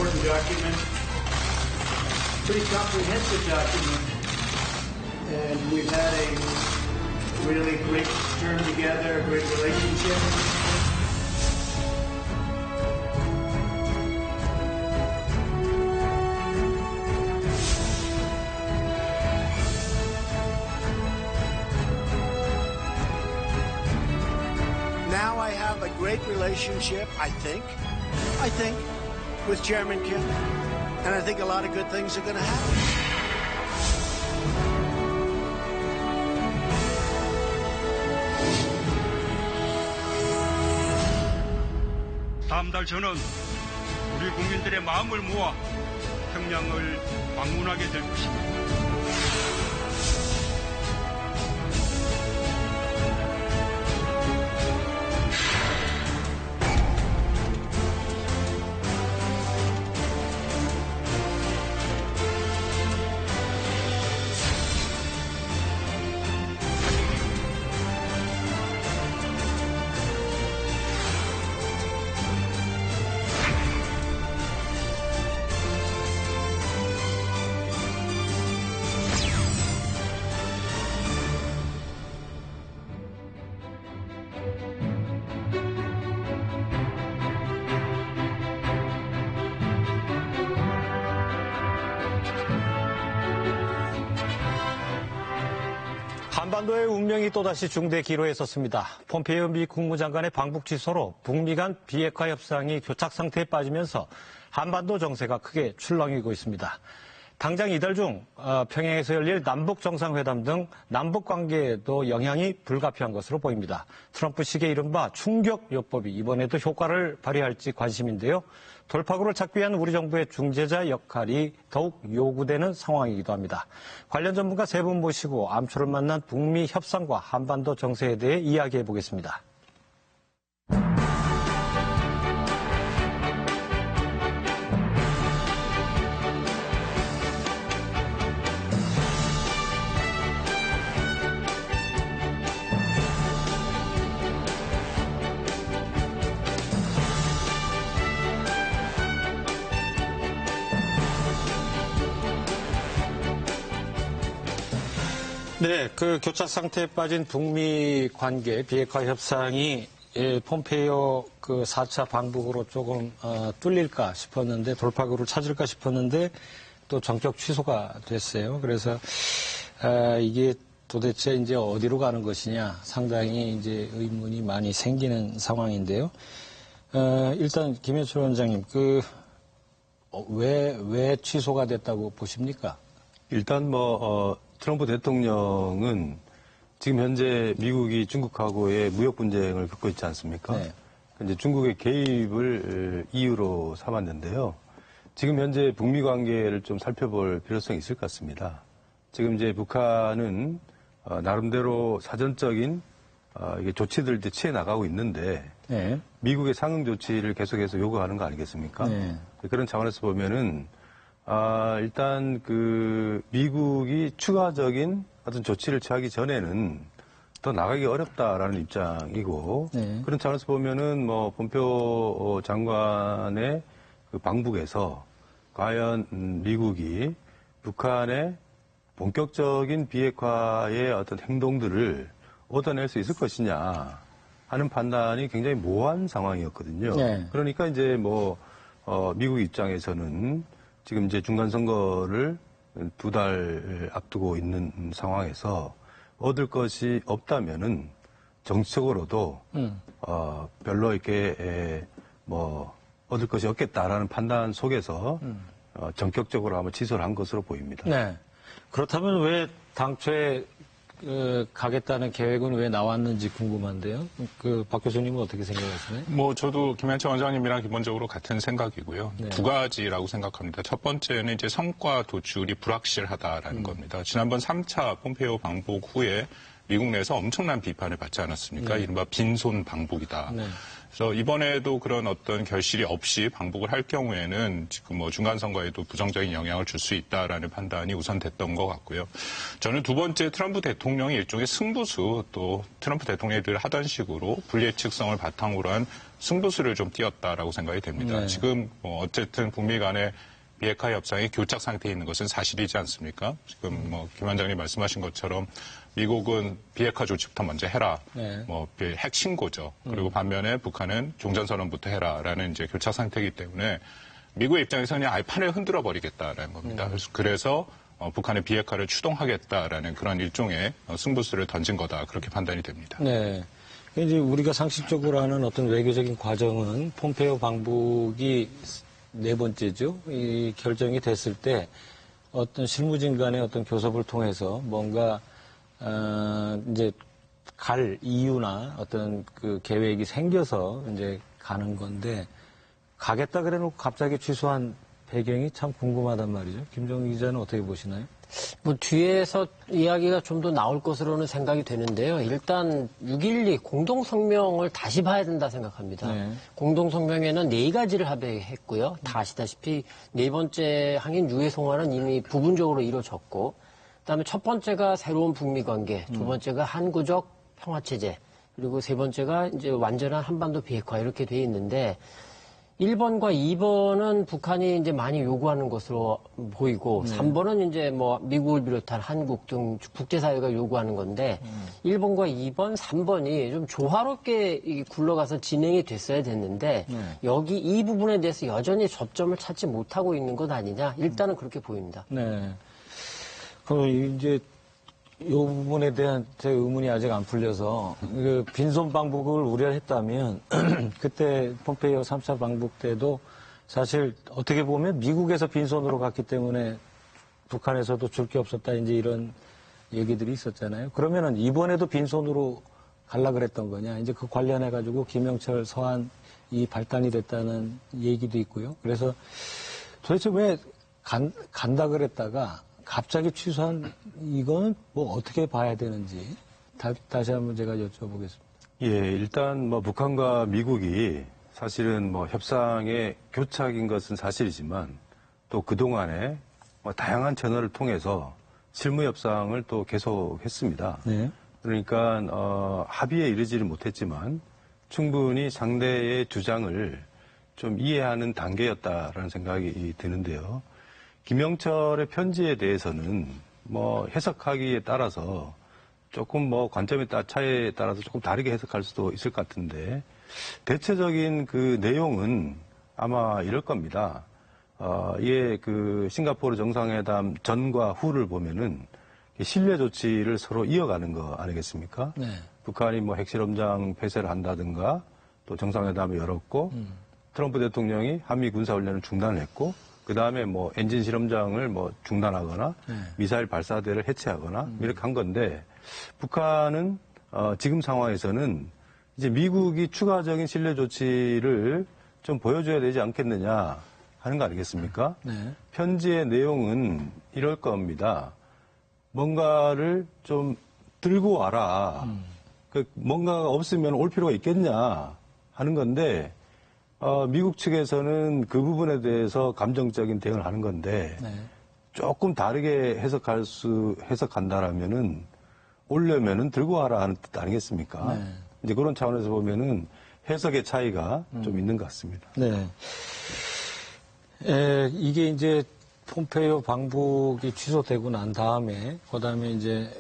important document, pretty comprehensive document, and we've had a really great term together, a great relationship. Now I have a great relationship, I think, with Chairman Kim, and I think a lot of good things are going to happen. 다음 달 저는 우리 국민들의 마음을 모아 평양을 방문하게 될 것입니다. 한반도의 운명이 또다시 중대 기로에 섰습니다. 폼페이오 미 국무장관의 방북 취소로 북미 간 비핵화 협상이 교착 상태에 빠지면서 한반도 정세가 크게 출렁이고 있습니다. 당장 이달 중 평양에서 열릴 남북 정상회담 등 남북 관계에도 영향이 불가피한 것으로 보입니다. 트럼프식의 이른바 충격요법이 이번에도 효과를 발휘할지 관심인데요. 돌파구를 찾기 위한 우리 정부의 중재자 역할이 더욱 요구되는 상황이기도 합니다. 관련 전문가 세 분 모시고 암초를 만난 북미 협상과 한반도 정세에 대해 이야기해 보겠습니다. 네, 그 교착 상태에 빠진 북미 관계 비핵화 협상이 폼페이오 그 4차 방북으로 조금 뚫릴까 싶었는데 돌파구를 찾을까 싶었는데 또 전격 취소가 됐어요. 그래서 이게 도대체 이제 어디로 가는 것이냐 상당히 이제 의문이 많이 생기는 상황인데요. 일단 김현철 원장님, 왜 취소가 됐다고 보십니까? 일단 트럼프 대통령은 지금 현재 미국이 중국하고의 무역 분쟁을 겪고 있지 않습니까? 네. 이제 중국의 개입을 이유로 삼았는데요. 지금 현재 북미 관계를 좀 살펴볼 필요성이 있을 것 같습니다. 지금 이제 북한은 나름대로 사전적인 이게 조치들 이제 취해 나가고 있는데 네. 미국의 상응 조치를 계속해서 요구하는 거 아니겠습니까? 네. 그런 차원에서 보면은 일단 미국이 추가적인 어떤 조치를 취하기 전에는 더 나가기 어렵다라는 입장이고 네. 그런 차원에서 보면은 폼페이오 장관의 그 방북에서 과연 미국이 북한의 본격적인 비핵화의 어떤 행동들을 얻어낼 수 있을 것이냐 하는 판단이 굉장히 모호한 상황이었거든요. 네. 그러니까 이제 미국 입장에서는 지금 이제 중간선거를 2달 앞두고 있는 상황에서 얻을 것이 없다면은 정치적으로도 별로 이렇게 얻을 것이 없겠다라는 판단 속에서 전격적으로 아마 취소를 한 것으로 보입니다. 네. 그렇다면 왜 당초에 가겠다는 계획은 왜 나왔는지 궁금한데요. 박 교수님은 어떻게 생각하시나요? 저도 김현철 원장님이랑 기본적으로 같은 생각이고요. 네. 두 가지라고 생각합니다. 첫 번째는 이제 성과 도출이 불확실하다라는 겁니다. 지난번 3차 폼페이오 방북 후에 미국 내에서 엄청난 비판을 받지 않았습니까? 이른바 빈손 방북이다. 네. 그래서 이번에도 그런 어떤 결실이 없이 방북을 할 경우에는 지금 뭐 중간선거에도 부정적인 영향을 줄 수 있다라는 판단이 우선 됐던 것 같고요. 저는 두 번째 트럼프 대통령이 일종의 승부수 또 트럼프 대통령이 늘 하던 식으로 불예측성을 바탕으로 한 승부수를 좀 띄었다라고 생각이 됩니다. 네. 지금 뭐 어쨌든 북미 간의 비핵화 협상이 교착 상태에 있는 것은 사실이지 않습니까? 지금 뭐 김 원장님 말씀하신 것처럼 미국은 비핵화 조치부터 먼저 해라. 네. 뭐 핵 신고죠. 그리고 반면에 북한은 종전선언부터 해라라는 이제 교착 상태이기 때문에 미국의 입장에서는 아예 판을 흔들어 버리겠다라는 겁니다. 그래서 북한의 비핵화를 추동하겠다라는 그런 일종의 승부수를 던진 거다. 그렇게 판단이 됩니다. 네. 이제 우리가 상식적으로 하는 어떤 외교적인 과정은 폼페이오 방북이 네 번째죠. 이 결정이 됐을 때 어떤 실무진 간의 어떤 교섭을 통해서 뭔가 이제 갈 이유나 어떤 그 계획이 생겨서 이제 가는 건데 가겠다 그래놓고 갑자기 취소한 배경이 참 궁금하단 말이죠. 김정희 기자는 어떻게 보시나요? 뭐 뒤에서 이야기가 좀 더 나올 것으로는 생각이 되는데요. 일단 6.12 공동성명을 다시 봐야 된다 생각합니다. 네. 공동성명에는 4가지를 합의했고요. 다 아시다시피 네 번째 항인 유해 송환은 이미 부분적으로 이루어졌고 그다음에 첫 번째가 새로운 북미 관계, 두 번째가 항구적 평화체제, 그리고 세 번째가 이제 완전한 한반도 비핵화 이렇게 돼 있는데 1번과 2번은 북한이 이제 많이 요구하는 것으로 보이고 3번은 이제 뭐 미국을 비롯한 한국 등 국제사회가 요구하는 건데 1번과 2번, 3번이 좀 조화롭게 굴러가서 진행이 됐어야 됐는데 여기 이 부분에 대해서 여전히 접점을 찾지 못하고 있는 것 아니냐 일단은 그렇게 보입니다. 네. 그 이제 이 부분에 대한 제 의문이 아직 안 풀려서 그 빈손 방북을 우려했다면 그때 폼페이오 3차 방북 때도 사실 어떻게 보면 미국에서 빈손으로 갔기 때문에 북한에서도 줄 게 없었다 이제 이런 얘기들이 있었잖아요. 그러면은 이번에도 빈손으로 갈라 그랬던 거냐? 이제 그 관련해 가지고 김영철 서한이 발단이 됐다는 얘기도 있고요. 그래서 도대체 왜 간다 그랬다가 갑자기 취소한 이거는 뭐 어떻게 봐야 되는지 다시 한번 제가 여쭤보겠습니다. 예, 일단 뭐 북한과 미국이 사실은 뭐 협상의 교착인 것은 사실이지만 또 그동안에 뭐 다양한 채널을 통해서 실무 협상을 또 계속했습니다. 네. 그러니까 합의에 이르지를 못했지만 충분히 상대의 주장을 좀 이해하는 단계였다라는 생각이 드는데요. 김영철의 편지에 대해서는 뭐 해석하기에 따라서 조금 뭐 관점에 차이에 따라서 조금 다르게 해석할 수도 있을 것 같은데 대체적인 그 내용은 아마 이럴 겁니다. 이게 그 싱가포르 정상회담 전과 후를 보면은 신뢰 조치를 서로 이어가는 거 아니겠습니까? 네. 북한이 뭐 핵실험장 폐쇄를 한다든가 또 정상회담을 열었고 트럼프 대통령이 한미 군사훈련을 중단했고 그 다음에 뭐 엔진 실험장을 뭐 중단하거나 미사일 발사대를 해체하거나 이렇게 한 건데 북한은 지금 상황에서는 이제 미국이 추가적인 신뢰 조치를 좀 보여줘야 되지 않겠느냐 하는 거 아니겠습니까? 네. 편지의 내용은 이럴 겁니다. 뭔가를 좀 들고 와라. 그 뭔가가 없으면 올 필요가 있겠냐 하는 건데 미국 측에서는 그 부분에 대해서 감정적인 대응을 하는 건데 네. 조금 다르게 해석한다라면은 오려면은 들고 와라 하는 뜻 아니겠습니까? 네. 이제 그런 차원에서 보면은 해석의 차이가 좀 있는 것 같습니다. 네. 이게 이제 폼페이오 방북이 취소되고 난 다음에 그다음에 이제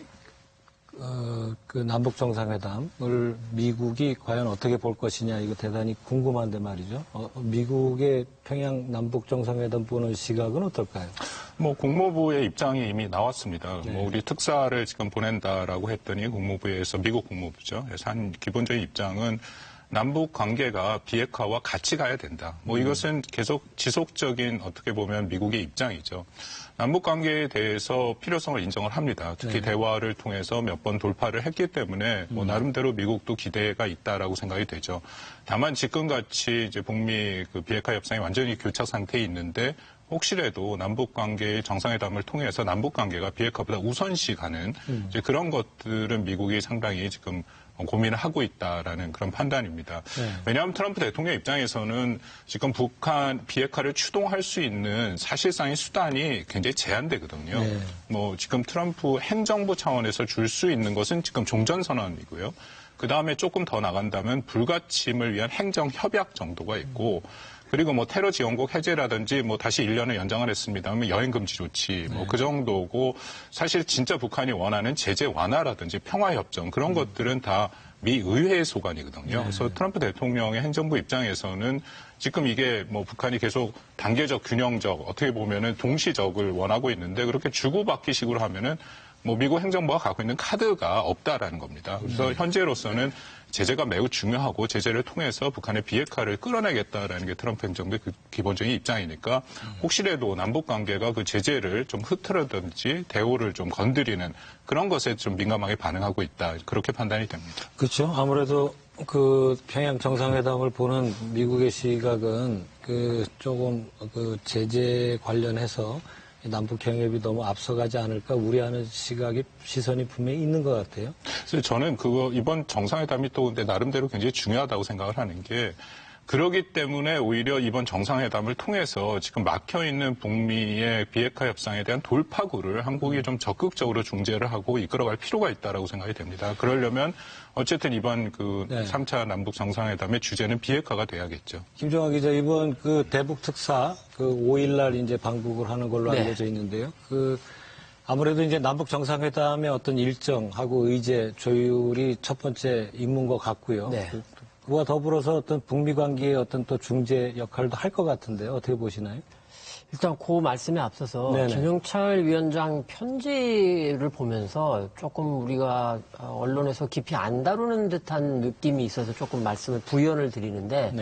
그 남북 정상회담을 미국이 과연 어떻게 볼 것이냐 이거 대단히 궁금한데 말이죠. 미국의 평양 남북 정상회담 보는 시각은 어떨까요? 뭐 국무부의 입장이 이미 나왔습니다. 네. 뭐 우리 특사를 지금 보낸다라고 했더니 국무부에서 미국 국무부죠. 그래서 한 기본적인 입장은 남북 관계가 비핵화와 같이 가야 된다. 뭐 이것은 계속 지속적인 어떻게 보면 미국의 입장이죠. 남북 관계에 대해서 필요성을 인정을 합니다. 특히 대화를 통해서 몇 번 돌파를 했기 때문에 뭐 나름대로 미국도 기대가 있다라고 생각이 되죠. 다만 지금같이 이제 북미 그 비핵화 협상이 완전히 교착 상태에 있는데 혹시라도 남북 관계의 정상회담을 통해서 남북 관계가 비핵화보다 우선시 가는 이제 그런 것들은 미국이 상당히 지금 고민을 하고 있다라는 그런 판단입니다. 왜냐하면 트럼프 대통령 입장에서는 지금 북한 비핵화를 추동할 수 있는 사실상의 수단이 굉장히 제한되거든요. 뭐 지금 트럼프 행정부 차원에서 줄 수 있는 것은 지금 종전선언이고요. 그 다음에 조금 더 나간다면 불가침을 위한 행정협약 정도가 있고 그리고 뭐 테러 지원국 해제라든지 뭐 다시 1년을 연장을 했습니다면 여행 금지 조치 뭐 그 정도고 사실 진짜 북한이 원하는 제재 완화라든지 평화 협정 그런 것들은 다 미 의회의 소관이거든요. 그래서 트럼프 대통령의 행정부 입장에서는 지금 이게 뭐 북한이 계속 단계적 균형적 어떻게 보면은 동시적을 원하고 있는데 그렇게 주고받기식으로 하면은 뭐 미국 행정부가 갖고 있는 카드가 없다라는 겁니다. 그래서 현재로서는 제재가 매우 중요하고 제재를 통해서 북한의 비핵화를 끌어내겠다라는 게 트럼프 행정부의 그 기본적인 입장이니까 혹시라도 남북 관계가 그 제재를 좀 흐트러든지 대우를 좀 건드리는 그런 것에 좀 민감하게 반응하고 있다. 그렇게 판단이 됩니다. 그렇죠. 아무래도 그 평양 정상회담을 보는 미국의 시각은 그 조금 그 제재 관련해서 남북 경협이 너무 앞서가지 않을까 우려하는 시선이 분명히 있는 것 같아요. 그래서 저는 이번 정상회담이 또 근데 나름대로 굉장히 중요하다고 생각을 하는 게 그러기 때문에 오히려 이번 정상회담을 통해서 지금 막혀있는 북미의 비핵화 협상에 대한 돌파구를 한국이 좀 적극적으로 중재를 하고 이끌어갈 필요가 있다라고 생각이 됩니다. 그러려면 어쨌든 이번 그 3차 남북 정상회담의 주제는 비핵화가 돼야겠죠. 김종화 기자, 이번 그 대북 특사 그 5일날 이제 방북을 하는 걸로 알려져 있는데요. 그 아무래도 이제 남북 정상회담의 어떤 일정하고 의제 조율이 첫 번째 임무인 것 같고요. 그와 더불어서 어떤 북미 관계의 어떤 또 중재 역할도 할 것 같은데요. 어떻게 보시나요? 일단 그 말씀에 앞서서 김영철 위원장 편지를 보면서 조금 우리가 언론에서 깊이 안 다루는 듯한 느낌이 있어서 조금 말씀을 부연을 드리는데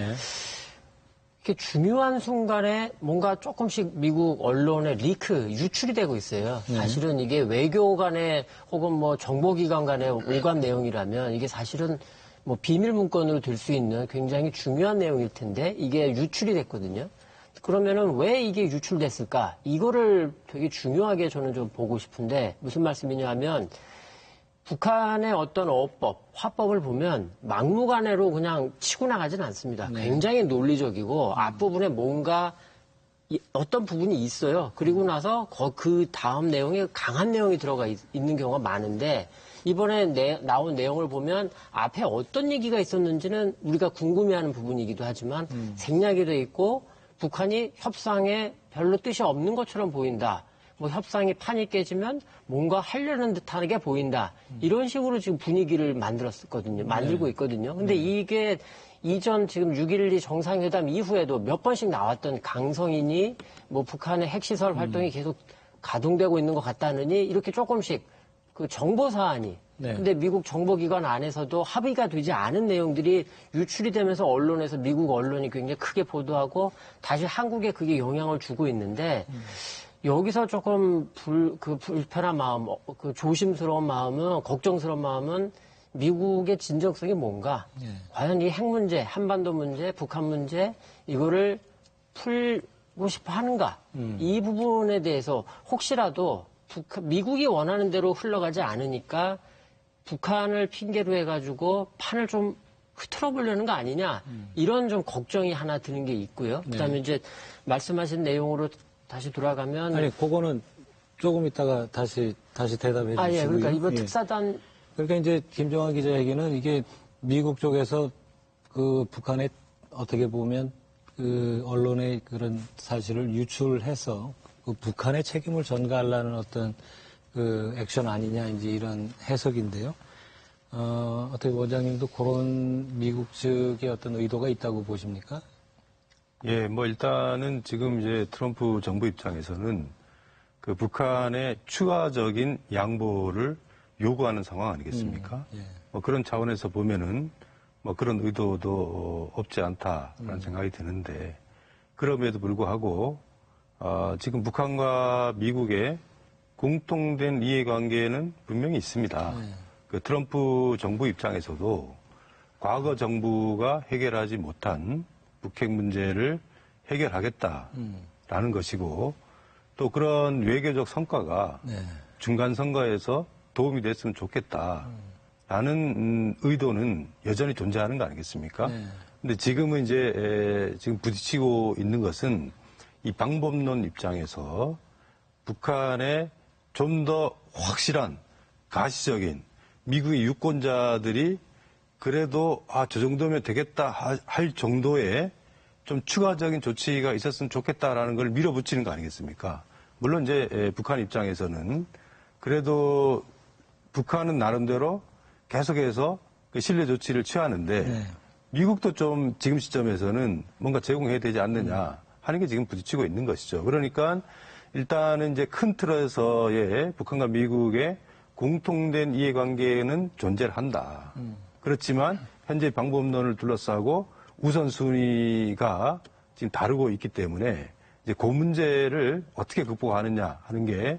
이렇게 중요한 순간에 뭔가 조금씩 미국 언론에 유출이 되고 있어요. 사실은 이게 외교 간의 혹은 뭐 정보기관 간의 오간 내용이라면 이게 사실은 뭐 비밀 문건으로 될 수 있는 굉장히 중요한 내용일 텐데 이게 유출이 됐거든요. 그러면은 왜 이게 유출됐을까? 이거를 되게 중요하게 저는 좀 보고 싶은데 무슨 말씀이냐 하면 북한의 어떤 어법, 화법을 보면 막무가내로 그냥 치고 나가진 않습니다. 굉장히 논리적이고 앞부분에 뭔가 어떤 부분이 있어요. 그리고 나서 그 다음 내용에 강한 내용이 들어가 있는 경우가 많은데 이번에 나온 내용을 보면 앞에 어떤 얘기가 있었는지는 우리가 궁금해하는 부분이기도 하지만 생략이 돼 있고 북한이 협상에 별로 뜻이 없는 것처럼 보인다. 뭐 협상이 판이 깨지면 뭔가 하려는 듯하게 보인다. 이런 식으로 지금 분위기를 만들고 있거든요. 근데 이게 이전 지금 6.12 정상회담 이후에도 몇 번씩 나왔던 강성인이 뭐 북한의 핵시설 활동이 계속 가동되고 있는 것 같다느니 이렇게 조금씩 그 정보 사안이 근데 미국 정보기관 안에서도 합의가 되지 않은 내용들이 유출이 되면서 언론에서 미국 언론이 굉장히 크게 보도하고 다시 한국에 그게 영향을 주고 있는데 여기서 조금 불편한 마음, 그 조심스러운 마음은 걱정스러운 마음은 미국의 진정성이 뭔가 과연 이 핵 문제, 한반도 문제, 북한 문제 이거를 풀고 싶어 하는가 이 부분에 대해서 혹시라도 미국이 원하는 대로 흘러가지 않으니까 북한을 핑계로 해가지고 판을 좀 흐트러보려는 거 아니냐 이런 좀 걱정이 하나 드는 게 있고요. 그다음에 이제 말씀하신 내용으로 다시 돌아가면 아니 그거는 조금 있다가 다시 대답해 주시고요. 예, 그러니까 이번 특사단 그러니까 이제 김종화 기자 얘기는 이게 미국 쪽에서 그 북한에 어떻게 보면 그 언론의 그런 사실을 유출해서 그 북한의 책임을 전가하려는 어떤 그 액션 아니냐 이제 이런 해석인데요. 어떻게 원장님도 그런 미국 측의 어떤 의도가 있다고 보십니까? 예, 뭐 일단은 지금 이제 트럼프 정부 입장에서는 그 북한의 추가적인 양보를 요구하는 상황 아니겠습니까? 뭐 그런 차원에서 보면은 뭐 그런 의도도 없지 않다라는 생각이 드는데 그럼에도 불구하고 지금 북한과 미국의 공통된 이해관계는 분명히 있습니다. 그 트럼프 정부 입장에서도 과거 정부가 해결하지 못한 북핵 문제를 해결하겠다라는 있다라는 것이고 또 그런 외교적 성과가 중간 선거에서 도움이 됐으면 좋겠다라는 의도는 여전히 존재하는 거 아니겠습니까? 근데 지금은 이제 지금 부딪히고 있는 것은 이 방법론 입장에서 북한의 좀 더 확실한 가시적인 미국의 유권자들이 그래도 저 정도면 되겠다 할 정도의 좀 추가적인 조치가 있었으면 좋겠다라는 걸 밀어붙이는 거 아니겠습니까? 물론 이제 북한 입장에서는 그래도 북한은 나름대로 계속해서 그 신뢰 조치를 취하는데 미국도 좀 지금 시점에서는 뭔가 제공해야 되지 않느냐 하는 게 지금 부딪히고 있는 것이죠. 그러니까 일단은 이제 큰 틀에서의 북한과 미국의 공통된 이해관계는 존재를 한다. 그렇지만 현재 방법론을 둘러싸고 우선순위가 지금 다르고 있기 때문에 이제 그 문제를 어떻게 극복하느냐 하는 게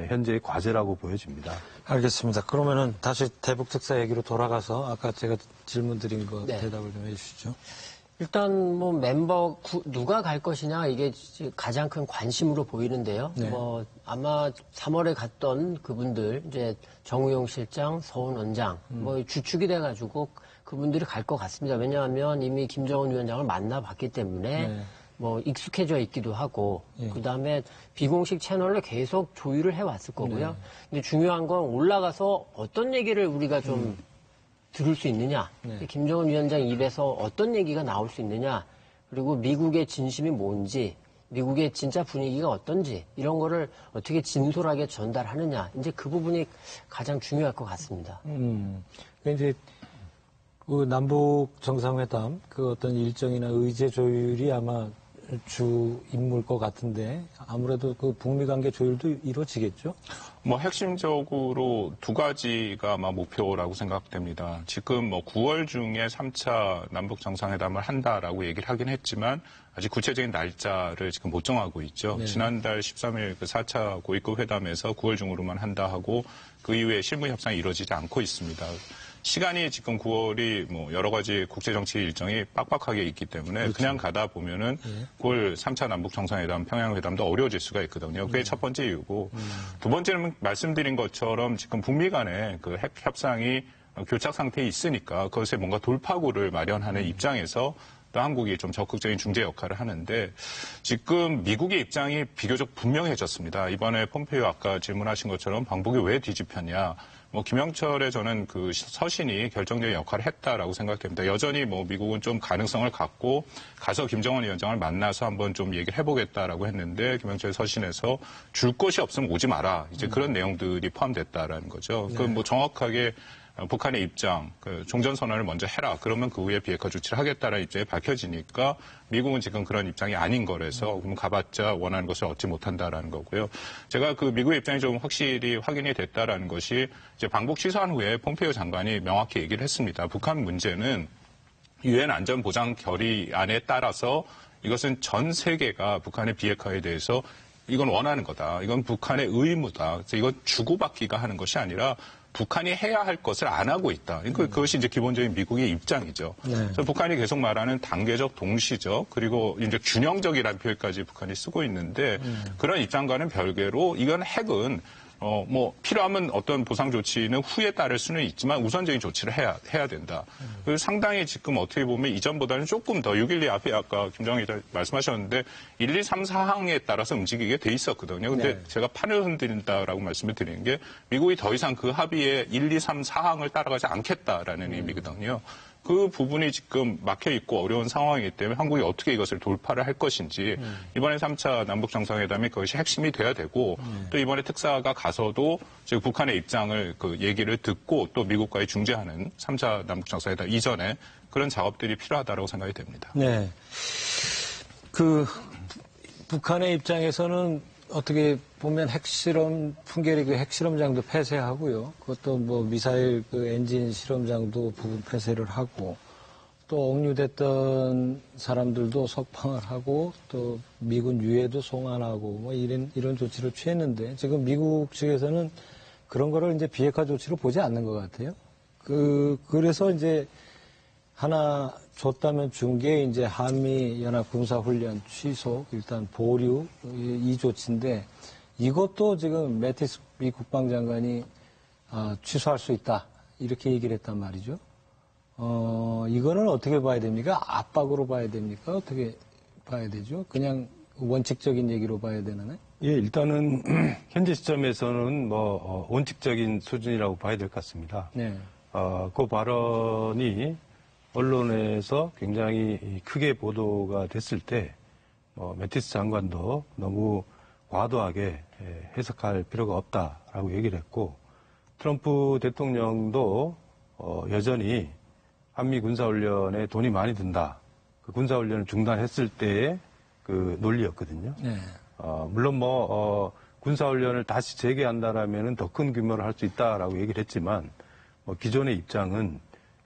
현재의 과제라고 보여집니다. 알겠습니다. 그러면은 다시 대북 특사 얘기로 돌아가서 아까 제가 질문 드린 거 대답을 좀 해주시죠. 일단 뭐 멤버 누가 갈 것이냐 이게 가장 큰 관심으로 보이는데요. 뭐 아마 3월에 갔던 그분들 이제 정우영 실장, 서훈 원장 뭐 주축이 돼가지고 그분들이 갈 것 같습니다. 왜냐하면 이미 김정은 위원장을 만나봤기 때문에 뭐 익숙해져 있기도 하고 그다음에 비공식 채널로 계속 조율을 해왔을 거고요. 근데 중요한 건 올라가서 어떤 얘기를 우리가 좀 들을 수 있느냐, 김정은 위원장 입에서 어떤 얘기가 나올 수 있느냐, 그리고 미국의 진심이 뭔지, 미국의 진짜 분위기가 어떤지 이런 거를 어떻게 진솔하게 전달하느냐, 이제 그 부분이 가장 중요할 것 같습니다. 이제 그 남북 정상회담 그 어떤 일정이나 의제 조율이 아마 주 임무일 것 같은데 아무래도 그 북미 관계 조율도 이루어지겠죠? 뭐 핵심적으로 두 가지가 아마 목표라고 생각됩니다. 지금 뭐 9월 중에 3차 남북 정상회담을 한다라고 얘기를 하긴 했지만 아직 구체적인 날짜를 지금 못 정하고 있죠. 지난달 13일 그 4차 고위급 회담에서 9월 중으로만 한다 하고 그 이후에 실무 협상이 이루어지지 않고 있습니다. 시간이 지금 9월이 뭐 여러 가지 국제정치 일정이 빡빡하게 있기 때문에 그냥 가다 보면은 9월 3차 남북 정상회담, 평양회담도 어려워질 수가 있거든요. 그게 첫 번째 이유고 두 번째는 말씀드린 것처럼 지금 북미 간의 그 핵 협상이 교착 상태에 있으니까 그것에 뭔가 돌파구를 마련하는 입장에서 또 한국이 좀 적극적인 중재 역할을 하는데 지금 미국의 입장이 비교적 분명해졌습니다. 이번에 폼페이오 아까 질문하신 것처럼 방북이 왜 뒤집혔냐. 뭐 김영철의 저는 그 서신이 결정적인 역할을 했다라고 생각됩니다. 여전히 뭐 미국은 좀 가능성을 갖고 가서 김정은 위원장을 만나서 한번 좀 얘기를 해보겠다라고 했는데 김영철 서신에서 줄 것이 없으면 오지 마라. 이제 그런 내용들이 포함됐다라는 거죠. 그 뭐 정확하게 북한의 입장, 그 종전선언을 먼저 해라. 그러면 그 후에 비핵화 조치를 하겠다라는 입장이 밝혀지니까 미국은 지금 그런 입장이 아닌 거라서 그럼 가봤자 원하는 것을 얻지 못한다라는 거고요. 제가 그 미국의 입장이 좀 확실히 확인이 됐다라는 것이 이제 방북 취소한 후에 폼페이오 장관이 명확히 얘기를 했습니다. 북한 문제는 유엔 안전보장 결의안에 따라서 이것은 전 세계가 북한의 비핵화에 대해서 이건 원하는 거다. 이건 북한의 의무다. 그래서 이건 주고받기가 하는 것이 아니라 북한이 해야 할 것을 안 하고 있다. 그것이 이제 기본적인 미국의 입장이죠. 그래서 북한이 계속 말하는 단계적, 동시적, 그리고 이제 균형적이라는 표현까지 북한이 쓰고 있는데 그런 입장과는 별개로 이건 핵은 뭐 필요하면 어떤 보상 조치는 후에 따를 수는 있지만 우선적인 조치를 해야 된다. 그래서 상당히 지금 어떻게 보면 이전보다는 조금 더 6.12 앞에 아까 김정은 기자 말씀하셨는데 1, 2, 3, 4항에 따라서 움직이게 돼 있었거든요. 근데 제가 판을 흔든다라고 말씀을 드리는 게 미국이 더 이상 그 합의에 1, 2, 3, 4항을 따라가지 않겠다라는 의미거든요. 그 부분이 지금 막혀있고 어려운 상황이기 때문에 한국이 어떻게 이것을 돌파를 할 것인지 이번에 3차 남북정상회담이 그것이 핵심이 돼야 되고 또 이번에 특사가 가서도 지금 북한의 입장을 그 얘기를 듣고 또 미국과의 중재하는 3차 남북정상회담 이전에 그런 작업들이 필요하다고 생각이 됩니다. 네. 그 북한의 입장에서는 어떻게 보면 핵실험, 풍계리 그 핵실험장도 폐쇄하고요. 그것도 뭐 미사일 그 엔진 실험장도 부분 폐쇄를 하고 또 억류됐던 사람들도 석방을 하고 또 미군 유해도 송환하고 뭐 이런 조치를 취했는데 지금 미국 측에서는 그런 거를 이제 비핵화 조치로 보지 않는 것 같아요. 그래서 이제 하나 줬다면 준 게 이제 한미연합군사훈련 취소, 일단 보류 이 조치인데 이것도 지금 매티스 미 국방장관이 취소할 수 있다 이렇게 얘기를 했단 말이죠. 이거는 어떻게 봐야 됩니까? 압박으로 봐야 됩니까? 어떻게 봐야 되죠? 그냥 원칙적인 얘기로 봐야 되나요? 예, 일단은 현재 시점에서는 원칙적인 수준이라고 봐야 될 것 같습니다. 네. 그 발언이 언론에서 굉장히 크게 보도가 됐을 때 매티스 장관도 너무 과도하게 해석할 필요가 없다라고 얘기를 했고 트럼프 대통령도 여전히 한미 군사훈련에 돈이 많이 든다. 그 군사훈련을 중단했을 때의 그 논리였거든요. 네. 물론 군사훈련을 다시 재개한다라면은 더 큰 규모로 할 수 있다라고 얘기를 했지만 기존의 입장은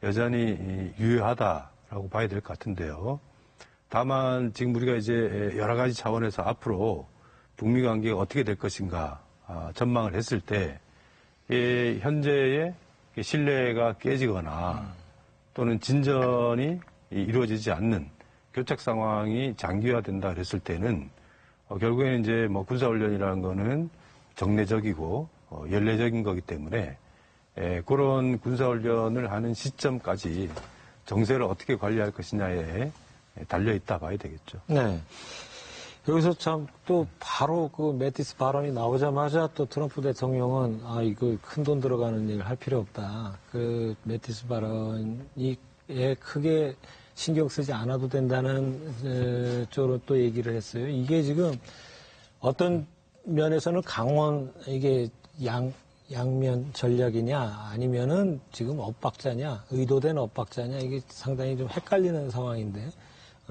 여전히 유효하다라고 봐야 될 것 같은데요. 다만 지금 우리가 이제 여러 가지 차원에서 앞으로 북미 관계가 어떻게 될 것인가 전망을 했을 때 현재의 신뢰가 깨지거나 또는 진전이 이루어지지 않는 교착 상황이 장기화된다 그랬을 때는 결국에는 이제 군사훈련이라는 거는 정례적이고 연례적인 거기 때문에 그런 군사훈련을 하는 시점까지 정세를 어떻게 관리할 것이냐에 달려있다 봐야 되겠죠. 네. 여기서 참 또 바로 그 매티스 발언이 나오자마자 또 트럼프 대통령은 이거 큰 돈 들어가는 일 할 필요 없다. 그 매티스 발언이 크게 신경 쓰지 않아도 된다는 쪽으로 또 얘기를 했어요. 이게 지금 어떤 면에서는 이게 양면 전략이냐 아니면은 지금 엇박자냐 의도된 엇박자냐 이게 상당히 좀 헷갈리는 상황인데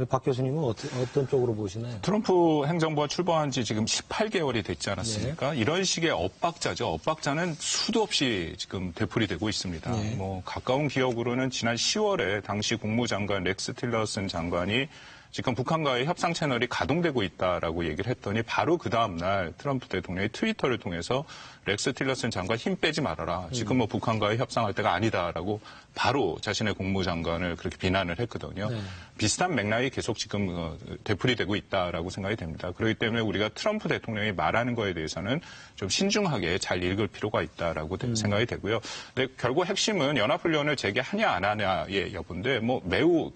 박 교수님은 어떤 쪽으로 보시나요? 트럼프 행정부가 출범한 지 지금 18개월이 됐지 않았습니까? 네. 이런 식의 엇박자죠. 엇박자는 수도 없이 지금 되풀이되고 있습니다. 네. 가까운 기억으로는 지난 10월에 당시 국무장관 렉스 틸러슨 장관이 지금 북한과의 협상 채널이 가동되고 있다라고 얘기를 했더니 바로 그 다음날 트럼프 대통령이 트위터를 통해서 렉스 틸러슨 장관 힘 빼지 말아라. 지금 북한과의 협상할 때가 아니다라고 바로 자신의 국무장관을 그렇게 비난을 했거든요. 네. 비슷한 맥락이 계속 지금 되풀이되고 있다라고 생각이 됩니다. 그렇기 때문에 우리가 트럼프 대통령이 말하는 거에 대해서는 좀 신중하게 잘 읽을 필요가 있다라고 생각이 되고요. 근데 결국 핵심은 연합훈련을 재개하냐 안 하냐의 여부인데 매우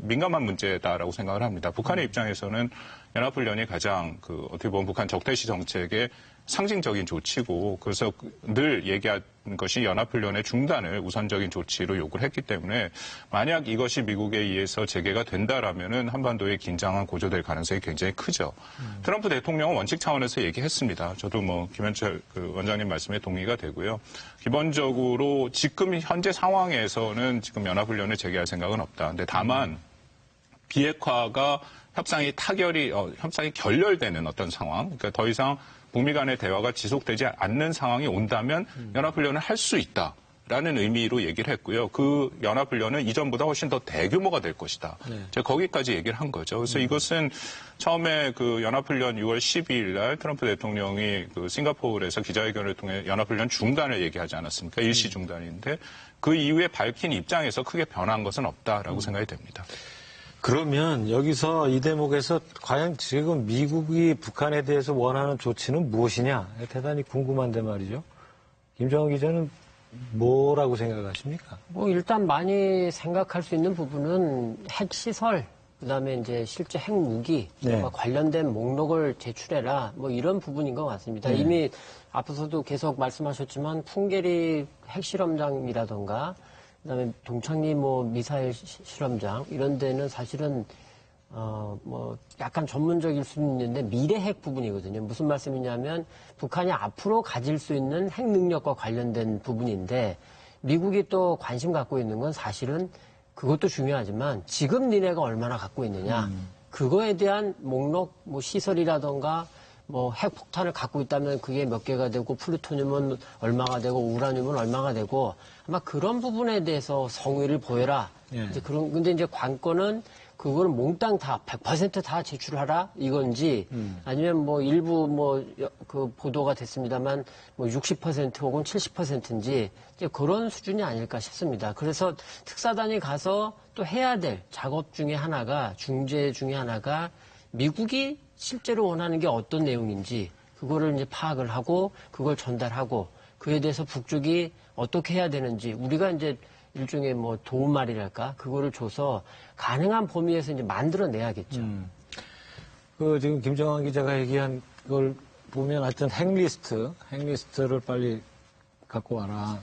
민감한 문제다라고 생각을 합니다. 북한의 입장에서는 연합훈련이 가장 어떻게 보면 북한 적대시 정책의 상징적인 조치고 그래서 늘 얘기한 것이 연합훈련의 중단을 우선적인 조치로 요구를 했기 때문에 만약 이것이 미국에 의해서 재개가 된다라면은 한반도의 긴장은 고조될 가능성이 굉장히 크죠. 트럼프 대통령은 원칙 차원에서 얘기했습니다. 저도 김현철 원장님 말씀에 동의가 되고요. 기본적으로 지금 현재 상황에서는 지금 연합훈련을 재개할 생각은 없다. 근데 다만 비핵화가 협상이 결렬되는 어떤 상황, 그러니까 더 이상 북미 간의 대화가 지속되지 않는 상황이 온다면 연합훈련을 할 수 있다라는 의미로 얘기를 했고요. 그 연합훈련은 이전보다 훨씬 더 대규모가 될 것이다. 네. 제가 거기까지 얘기를 한 거죠. 그래서 이것은 처음에 그 연합훈련 6월 12일 날 트럼프 대통령이 싱가포르에서 기자회견을 통해 연합훈련 중단을 얘기하지 않았습니까? 일시 중단인데 그 이후에 밝힌 입장에서 크게 변한 것은 없다라고 생각이 됩니다. 그러면 여기서 이 대목에서 과연 지금 미국이 북한에 대해서 원하는 조치는 무엇이냐 대단히 궁금한데 말이죠. 김정은 기자는 뭐라고 생각하십니까? 일단 많이 생각할 수 있는 부분은 핵시설, 그다음에 이제 실제 핵무기 네. 관련된 목록을 제출해라 이런 부분인 것 같습니다. 네. 이미 앞서서도 계속 말씀하셨지만 풍계리 핵실험장이라던가 그다음에 동창리 미사일 실험장 이런 데는 사실은 약간 전문적일 수는 있는데 미래 핵 부분이거든요. 무슨 말씀이냐면 북한이 앞으로 가질 수 있는 핵 능력과 관련된 부분인데 미국이 또 관심 갖고 있는 건 사실은 그것도 중요하지만 지금 니네가 얼마나 갖고 있느냐 그거에 대한 목록 시설이라던가 핵폭탄을 갖고 있다면 그게 몇 개가 되고 플루토늄은 얼마가 되고 우라늄은 얼마가 되고 아마 그런 부분에 대해서 성의를 보여라. 예. 근데 이제 관건은 그거는 몽땅 다 100% 다 제출하라 이건지 아니면 뭐 일부 뭐 그 보도가 됐습니다만 뭐 60% 혹은 70%인지 이제 그런 수준이 아닐까 싶습니다. 그래서 특사단이 가서 또 해야 될 작업 중에 하나가 중재 중에 하나가 미국이 실제로 원하는 게 어떤 내용인지 그거를 이제 파악을 하고 그걸 전달하고 그에 대해서 북쪽이 어떻게 해야 되는지 우리가 이제 일종의 뭐 도움말이랄까 그거를 줘서 가능한 범위에서 이제 만들어내야겠죠. 그 지금 김정환 기자가 얘기한 걸 보면 하여튼 핵리스트를 빨리 갖고 와라.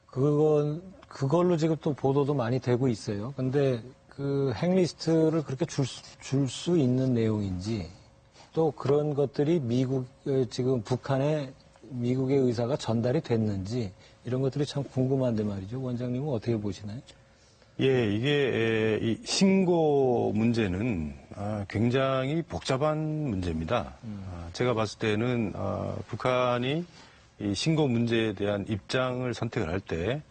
그걸로 지금 또 보도도 많이 되고 있어요. 근데 그 핵리스트를 그렇게 줄 수 있는 내용인지 또 그런 것들이 지금 북한에 미국의 의사가 전달이 됐는지 이런 것들이 참 궁금한데 말이죠. 원장님은 어떻게 보시나요? 예, 이게 이 신고 문제는 굉장히 복잡한 문제입니다. 제가 봤을 때는 북한이 이 신고 문제에 대한 입장을 선택을 할 때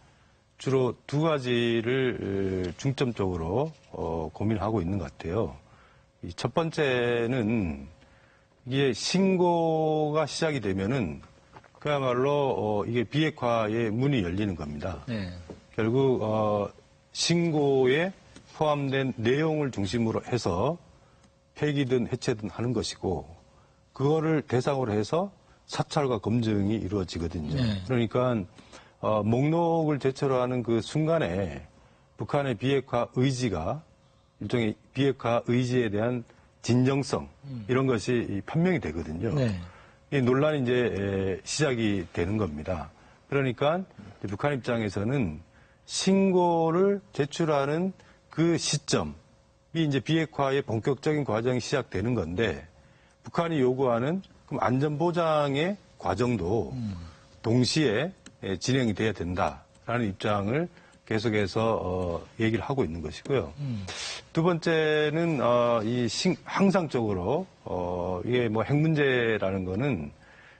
주로 두 가지를 중점적으로 고민하고 있는 것 같아요. 첫 번째는 이게 신고가 시작이 되면은 그야말로 이게 비핵화의 문이 열리는 겁니다. 네. 결국 신고에 포함된 내용을 중심으로 해서 폐기든 해체든 하는 것이고 그거를 대상으로 해서 사찰과 검증이 이루어지거든요. 네. 그러니까 목록을 제출하는 그 순간에 북한의 비핵화 의지가 일종의 비핵화 의지에 대한 진정성 이런 것이 판명이 되거든요. 네. 이 논란이 이제 시작이 되는 겁니다. 그러니까 북한 입장에서는 신고를 제출하는 그 시점이 이제 비핵화의 본격적인 과정이 시작되는 건데 북한이 요구하는 그럼 안전보장의 과정도 동시에 진행이 돼야 된다라는 입장을 계속해서 얘기를 하고 있는 것이고요. 두 번째는 항상적으로 이게 뭐 핵 문제라는 거는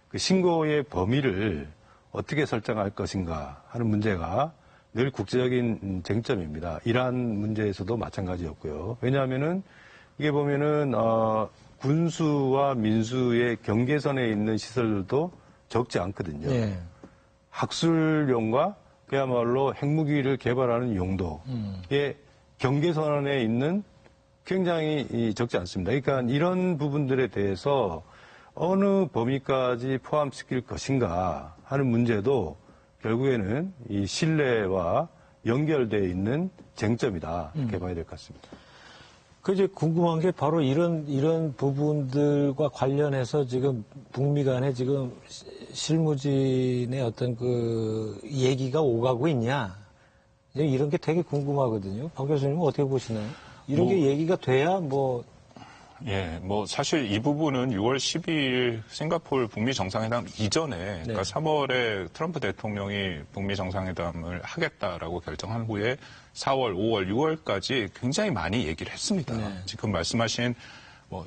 그 신고의 범위를 어떻게 설정할 것인가 하는 문제가 늘 국제적인 쟁점입니다. 이란 문제에서도 마찬가지였고요. 왜냐하면은 이게 보면은 군수와 민수의 경계선에 있는 시설들도 적지 않거든요. 네. 학술용과 그야말로 핵무기를 개발하는 용도의 경계선에 있는 굉장히 적지 않습니다. 그러니까 이런 부분들에 대해서 어느 범위까지 포함시킬 것인가 하는 문제도 결국에는 이 신뢰와 연결되어 있는 쟁점이다. 이렇게 봐야 될 것 같습니다. 그 이제 궁금한 게 바로 이런 부분들과 관련해서 지금 북미 간에 지금 실무진의 어떤 그 얘기가 오가고 있냐. 이런 게 되게 궁금하거든요. 박 교수님은 어떻게 보시나요? 이런 게 얘기가 돼야 예, 사실 이 부분은 6월 12일 싱가포르 북미 정상회담 이전에, 네. 그러니까 3월에 트럼프 대통령이 북미 정상회담을 하겠다라고 결정한 후에 4월, 5월, 6월까지 굉장히 많이 얘기를 했습니다. 네. 지금 말씀하신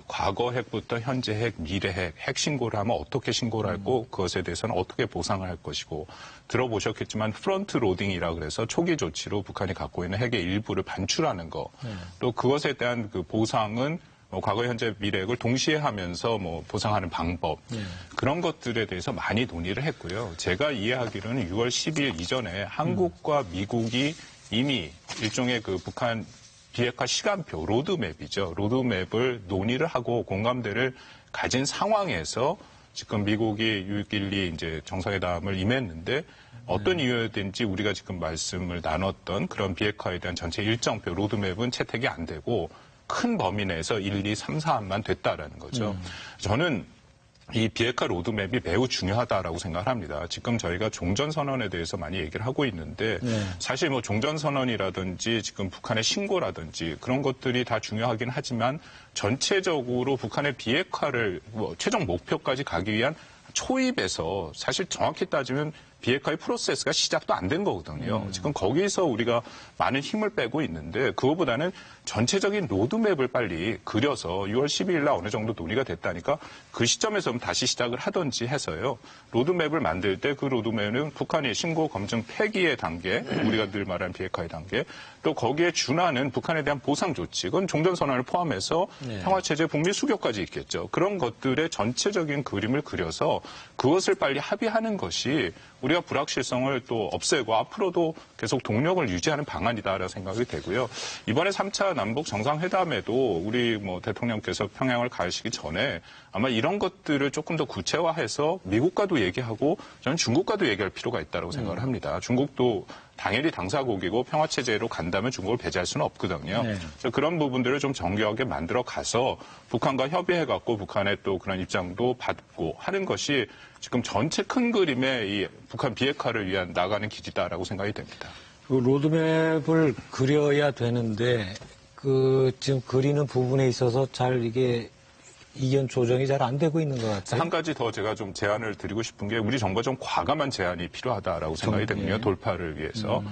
과거 핵부터 현재 핵, 미래 핵 신고를 하면 어떻게 신고를 하고 그것에 대해서는 어떻게 보상을 할 것이고 들어보셨겠지만 프런트 로딩이라 그래서 초기 조치로 북한이 갖고 있는 핵의 일부를 반출하는 거, 또 그것에 대한 그 보상은 과거, 현재, 미래핵을 동시에 하면서 보상하는 방법, 그런 것들에 대해서 많이 논의를 했고요. 제가 이해하기로는 6월 10일 이전에 한국과 미국이 이미 일종의 그 북한 비핵화 시간표, 로드맵이죠. 로드맵을 논의를 하고 공감대를 가진 상황에서 지금 미국이 6.12 이제 정상회담을 임했는데 어떤 이유든지 우리가 지금 말씀을 나눴던 그런 비핵화에 대한 전체 일정표, 로드맵은 채택이 안 되고 큰 범위 내에서 1, 2, 3, 4안만 됐다라는 거죠. 저는 이 비핵화 로드맵이 매우 중요하다라고 생각을 합니다. 지금 저희가 종전선언에 대해서 많이 얘기를 하고 있는데 사실 종전선언이라든지 지금 북한의 신고라든지 그런 것들이 다 중요하긴 하지만 전체적으로 북한의 비핵화를 최종 목표까지 가기 위한 초입에서 사실 정확히 따지면 비핵화의 프로세스가 시작도 안 된 거거든요. 지금 거기서 우리가 많은 힘을 빼고 있는데 그거보다는 전체적인 로드맵을 빨리 그려서 6월 12일 날 어느 정도 논의가 됐다니까 그 시점에서 다시 시작을 하든지 해서요. 로드맵을 만들 때 그 로드맵은 북한이 신고 검증 폐기의 단계, 우리가 늘 말하는 비핵화의 단계, 또 거기에 준하는 북한에 대한 보상 조치, 그건 종전선언을 포함해서 평화체제 북미 수교까지 있겠죠. 그런 것들의 전체적인 그림을 그려서 그것을 빨리 합의하는 것이 우리가 불확실성을 또 없애고 앞으로도 계속 동력을 유지하는 방안이다라는 생각이 되고요. 이번에 3차 남북 정상회담에도 우리 대통령께서 평양을 가시기 전에 아마 이런 것들을 조금 더 구체화해서 미국과도 얘기하고 저는 중국과도 얘기할 필요가 있다고 생각을 합니다. 중국도 당연히 당사국이고 평화체제로 간다면 중국을 배제할 수는 없거든요. 그래서 그런 부분들을 좀 정교하게 만들어 가서 북한과 협의해갖고 북한의 또 그런 입장도 받고 하는 것이 지금 전체 큰 그림의 이 북한 비핵화를 위한 나가는 길이다라고 생각이 됩니다. 그 로드맵을 그려야 되는데 지금 그리는 부분에 있어서 잘 이게 이견 조정이 잘 안 되고 있는 것 같아요. 한 가지 더 제가 좀 제안을 드리고 싶은 게 우리 정부가 좀 과감한 제안이 필요하다라고 생각이 되거든요. 돌파를 위해서.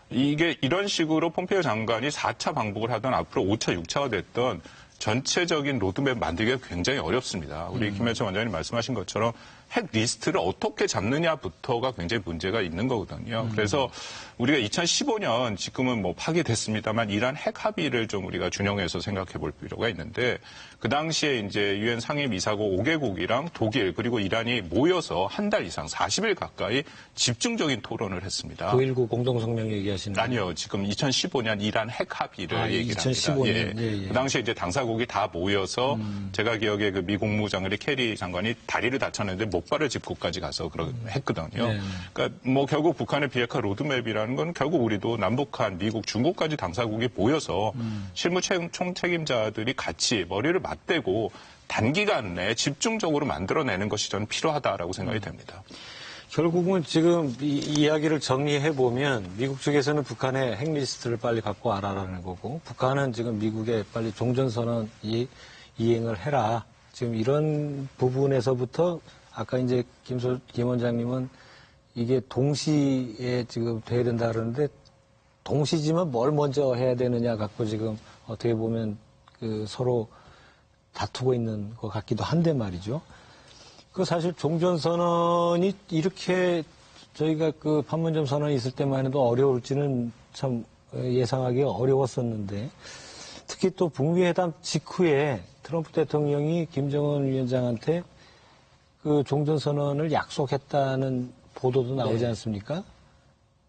이게 이런 식으로 폼페이오 장관이 4차 방북을 하던 앞으로 5차, 6차가 됐던 전체적인 로드맵 만들기가 굉장히 어렵습니다. 우리 김현철 원장님 말씀하신 것처럼 핵 리스트를 어떻게 잡느냐부터가 굉장히 문제가 있는 거거든요. 그래서 우리가 2015년 지금은 파기됐습니다만 이란 핵 합의를 좀 우리가 준용해서 생각해 볼 필요가 있는데 그 당시에 이제 유엔 상임이사국 5개국이랑 독일 그리고 이란이 모여서 한 달 이상 40일 가까이 집중적인 토론을 했습니다. 9.19 공동성명 얘기하시는 거예요? 아니요. 지금 2015년 이란 핵 합의를 얘기를 2015년. 합니다. 예. 그 당시에 이제 당사국이 다 모여서 제가 기억에 그 미 국무장관이 캐리 장관이 다리를 다쳤는데 목발을 짚고까지 가서 했거든요. 그러니까 결국 북한의 비핵화 로드맵이라는 건 결국 우리도 남북한, 미국, 중국까지 당사국이 모여서 실무 총책임자들이 같이 머리를 맞대고 단기간 내에 집중적으로 만들어내는 것이 저는 필요하다라고 생각이 됩니다. 결국은 지금 이 이야기를 정리해보면 미국 측에서는 북한의 핵리스트를 빨리 갖고 와라라는 거고 북한은 지금 미국에 빨리 종전선언 이행을 해라. 지금 이런 부분에서부터 아까 이제 김 원장님은 이게 동시에 지금 돼야 된다 그러는데 동시지만 뭘 먼저 해야 되느냐 갖고 지금 어떻게 보면 서로 다투고 있는 것 같기도 한데 말이죠. 사실 종전선언이 이렇게 저희가 판문점 선언이 있을 때만 해도 어려울지는 참 예상하기 어려웠었는데 특히 또 북미회담 직후에 트럼프 대통령이 김정은 위원장한테 종전선언을 약속했다는 보도도 나오지 않습니까?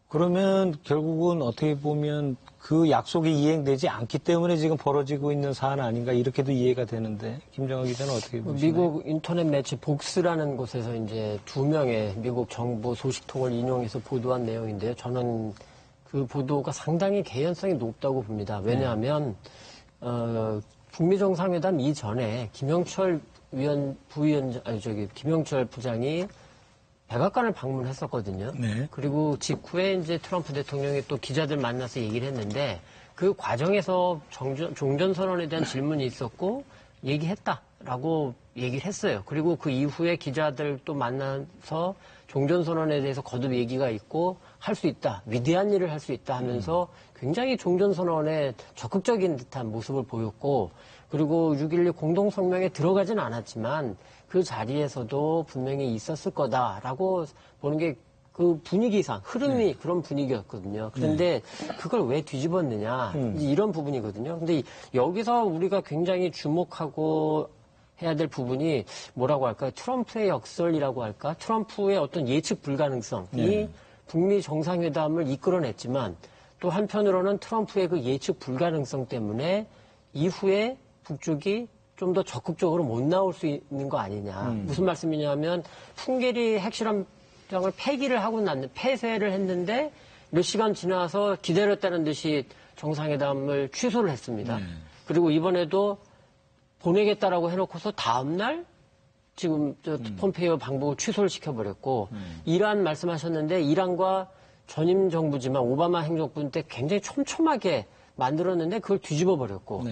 그러면 결국은 어떻게 보면 그 약속이 이행되지 않기 때문에 지금 벌어지고 있는 사안 아닌가 이렇게도 이해가 되는데 김정은 기자는 어떻게 보시나요? 미국 인터넷 매체 복스라는 곳에서 이제 2명의 미국 정부 소식통을 인용해서 보도한 내용인데요. 저는 그 보도가 상당히 개연성이 높다고 봅니다. 왜냐하면 북미 정상회담 이전에 김영철 김영철 부장이 백악관을 방문했었거든요. 그리고 직후에 이제 트럼프 대통령이 또 기자들 만나서 얘기를 했는데 그 과정에서 종전선언에 대한 질문이 있었고 얘기했다라고 얘기를 했어요. 그리고 그 이후에 기자들 또 만나서 종전선언에 대해서 거듭 얘기가 있고 할 수 있다. 위대한 일을 할 수 있다 하면서 굉장히 종전선언에 적극적인 듯한 모습을 보였고 그리고 6.12 공동성명에 들어가진 않았지만 그 자리에서도 분명히 있었을 거다라고 보는 게 그 분위기상 흐름이 그런 분위기였거든요. 그런데 그걸 왜 뒤집었느냐 이런 부분이거든요. 근데 여기서 우리가 굉장히 주목하고 해야 될 부분이 뭐라고 할까요? 트럼프의 역설이라고 할까? 트럼프의 어떤 예측 불가능성이 북미 정상회담을 이끌어냈지만 또 한편으로는 트럼프의 그 예측 불가능성 때문에 이후에 북쪽이 좀 더 적극적으로 못 나올 수 있는 거 아니냐. 무슨 말씀이냐면 풍계리 핵실험장을 폐쇄를 했는데 몇 시간 지나서 기다렸다는 듯이 정상회담을 취소를 했습니다. 그리고 이번에도 보내겠다라고 해놓고서 다음날 지금 폼페이오 방북을 취소를 시켜버렸고 이란 말씀하셨는데 이란과 전임 정부지만 오바마 행정부 때 굉장히 촘촘하게 만들었는데 그걸 뒤집어버렸고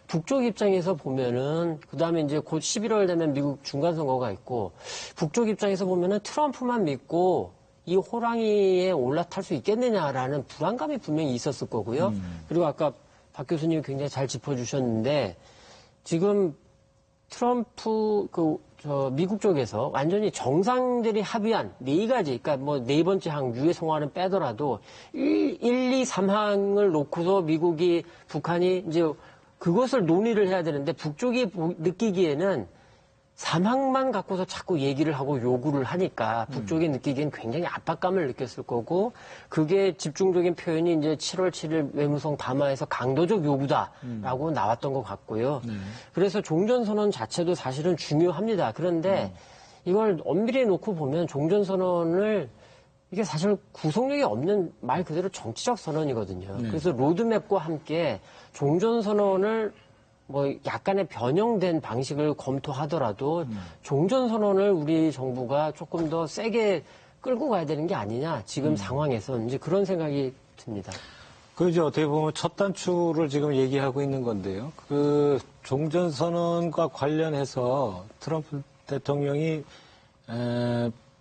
북쪽 입장에서 보면은 그다음에 이제 곧 11월 되면 미국 중간선거가 있고 북쪽 입장에서 보면은 트럼프만 믿고 이 호랑이에 올라탈 수 있겠느냐라는 불안감이 분명히 있었을 거고요. 그리고 아까 박 교수님이 굉장히 잘 짚어주셨는데 지금 트럼프 미국 쪽에서 완전히 정상들이 합의한 4가지, 그러니까 뭐 4번째 항 유해 송환은 빼더라도 1, 2, 3항을 놓고서 미국이 북한이 이제 그것을 논의를 해야 되는데 북쪽이 느끼기에는 3항만 갖고서 자꾸 얘기를 하고 요구를 하니까 북쪽이 느끼기엔 굉장히 압박감을 느꼈을 거고 그게 집중적인 표현이 이제 7월 7일 외무성 담화에서 강도적 요구다라고 나왔던 것 같고요. 그래서 종전선언 자체도 사실은 중요합니다. 그런데 이걸 엄밀히 놓고 보면 종전선언을 이게 사실 구속력이 없는 말 그대로 정치적 선언이거든요. 그래서 로드맵과 함께 종전선언을 뭐 약간의 변형된 방식을 검토하더라도 종전선언을 우리 정부가 조금 더 세게 끌고 가야 되는 게 아니냐 지금 상황에서 이제 그런 생각이 듭니다. 그 이제 어떻게 보면 첫 단추를 지금 얘기하고 있는 건데요. 그 종전선언과 관련해서 트럼프 대통령이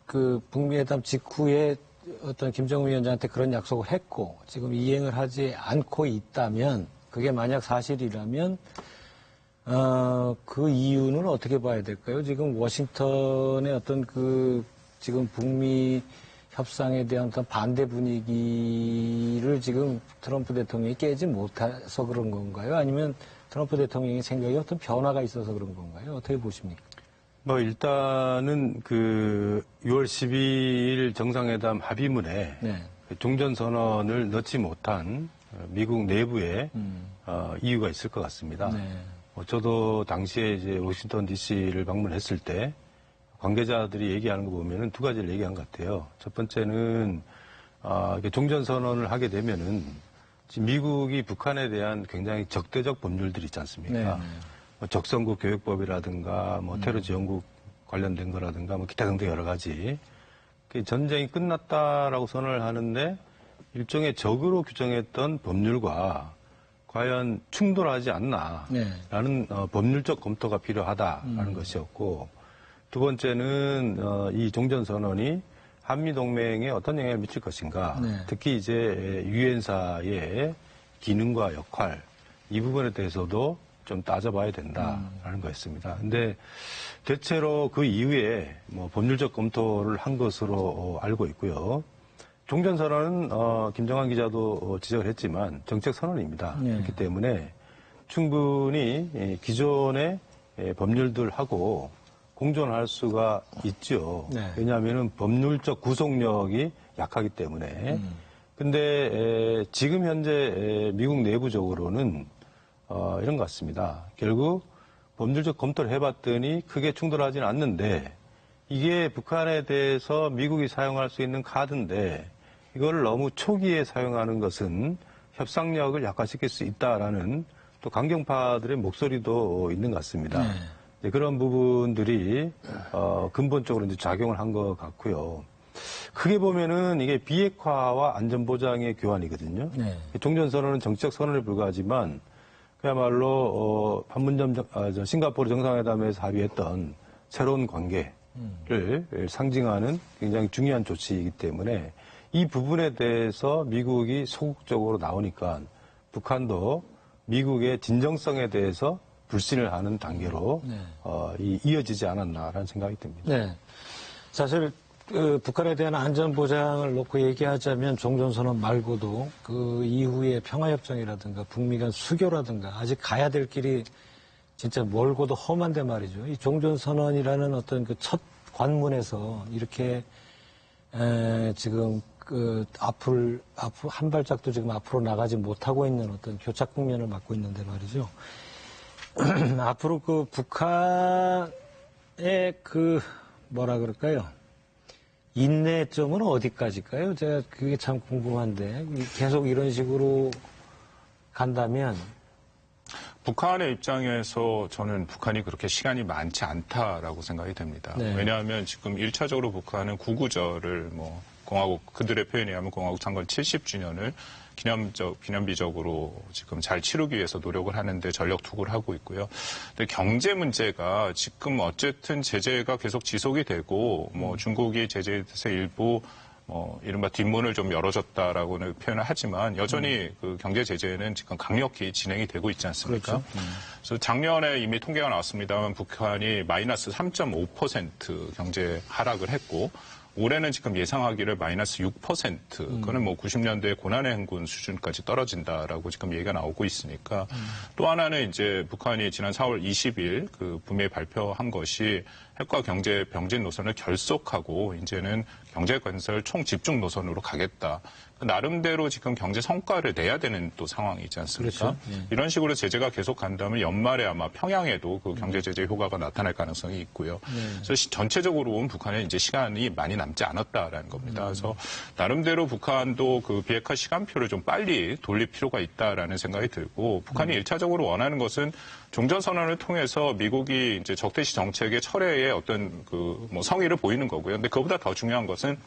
그 북미회담 직후에 어떤 김정은 위원장한테 그런 약속을 했고 지금 이행을 하지 않고 있다면 그게 만약 사실이라면 그 이유는 어떻게 봐야 될까요? 지금 워싱턴의 어떤 지금 북미 협상에 대한 어떤 반대 분위기를 지금 트럼프 대통령이 깨지 못해서 그런 건가요? 아니면 트럼프 대통령의 생각에 어떤 변화가 있어서 그런 건가요? 어떻게 보십니까? 뭐 일단은 6월 12일 정상회담 합의문에 종전선언을 넣지 못한 미국 내부에 이유가 있을 것 같습니다. 저도 당시에 이제 워싱턴 DC를 방문했을 때 관계자들이 얘기하는 거 보면은 2가지를 얘기한 것 같아요. 첫 번째는 종전선언을 하게 되면은 지금 미국이 북한에 대한 굉장히 적대적 법률들이 있지 않습니까? 뭐 적성국 교육법이라든가 뭐 테러 지원국 관련된 거라든가 뭐 기타 등등 여러 가지 전쟁이 끝났다라고 선언을 하는데 일종의 적으로 규정했던 법률과 과연 충돌하지 않나라는 법률적 검토가 필요하다라는 것이었고 두 번째는 이 종전선언이 한미동맹에 어떤 영향을 미칠 것인가 특히 이제 유엔사의 기능과 역할 이 부분에 대해서도 좀 따져봐야 된다라는 거였습니다. 근데 대체로 그 이후에 뭐 법률적 검토를 한 것으로 알고 있고요. 종전선언은 김정한 기자도 지적을 했지만 정책선언입니다. 그렇기 때문에 충분히 기존의 법률들하고 공존할 수가 있죠. 왜냐하면 법률적 구속력이 약하기 때문에. 근데 지금 현재 미국 내부적으로는 이런 것 같습니다. 결국 법률적 검토를 해봤더니 크게 충돌하지는 않는데 이게 북한에 대해서 미국이 사용할 수 있는 카드인데 이걸 너무 초기에 사용하는 것은 협상력을 약화시킬 수 있다라는 또 강경파들의 목소리도 있는 것 같습니다. 그런 부분들이 근본적으로 이제 작용을 한 것 같고요. 크게 보면은 이게 비핵화와 안전보장의 교환이거든요. 종전선언은 정치적 선언에 불과하지만 그야말로 판문점 싱가포르 정상회담에서 합의했던 새로운 관계를 상징하는 굉장히 중요한 조치이기 때문에 이 부분에 대해서 미국이 소극적으로 나오니까 북한도 미국의 진정성에 대해서 불신을 하는 단계로 이어지지 않았나라는 생각이 듭니다. 사실 북한에 대한 안전보장을 놓고 얘기하자면 종전선언 말고도 그 이후에 평화협정이라든가 북미 간 수교라든가 아직 가야 될 길이 진짜 멀고도 험한데 말이죠. 이 종전선언이라는 어떤 그 첫 관문에서 이렇게 지금 앞을 한 발짝도 지금 앞으로 나가지 못하고 있는 어떤 교착 국면을 맞고 있는데 말이죠. 앞으로 그 북한의 뭐라 그럴까요? 인내점은 어디까지일까요? 제가 그게 참 궁금한데 계속 이런 식으로 간다면 북한의 입장에서 저는 북한이 그렇게 시간이 많지 않다라고 생각이 됩니다. 왜냐하면 지금 1차적으로 북한은 구구절을 공화국 그들의 표현에 의하면 공화국 창건 70주년을 기념비적으로 지금 잘 치르기 위해서 노력을 하는데 전력 투구를 하고 있고요. 근데 경제 문제가 지금 어쨌든 제재가 계속 지속이 되고 중국이 제재에 대해서 일부 이른바 뒷문을 좀 열어줬다라고는 표현을 하지만 여전히 그 경제 제재는 지금 강력히 진행이 되고 있지 않습니까? 그렇죠. 그래서 작년에 이미 통계가 나왔습니다만 북한이 마이너스 3.5% 경제 하락을 했고 올해는 지금 예상하기를 마이너스 6%, 그거는 뭐 90년대 고난의 행군 수준까지 떨어진다라고 지금 얘기가 나오고 있으니까 또 하나는 이제 북한이 지난 4월 20일 그 분명히 발표한 것이 핵과 경제 병진 노선을 결속하고 이제는 경제 건설 총집중 노선으로 가겠다. 나름대로 지금 경제 성과를 내야 되는 또 상황이지 않습니까? 그렇죠. 이런 식으로 제재가 계속 간다면 연말에 아마 평양에도 그 경제 제재 효과가 나타날 가능성이 있고요. 그래서 전체적으로 보면 북한에 이제 시간이 많이 남지 않았다라는 겁니다. 그래서 나름대로 북한도 그 비핵화 시간표를 좀 빨리 돌릴 필요가 있다라는 생각이 들고 북한이 일차적으로 원하는 것은 종전선언을 통해서 미국이 이제 적대시 정책의 철회에 어떤 그 뭐 성의를 보이는 거고요. 근데 그보다 더 중요한 것은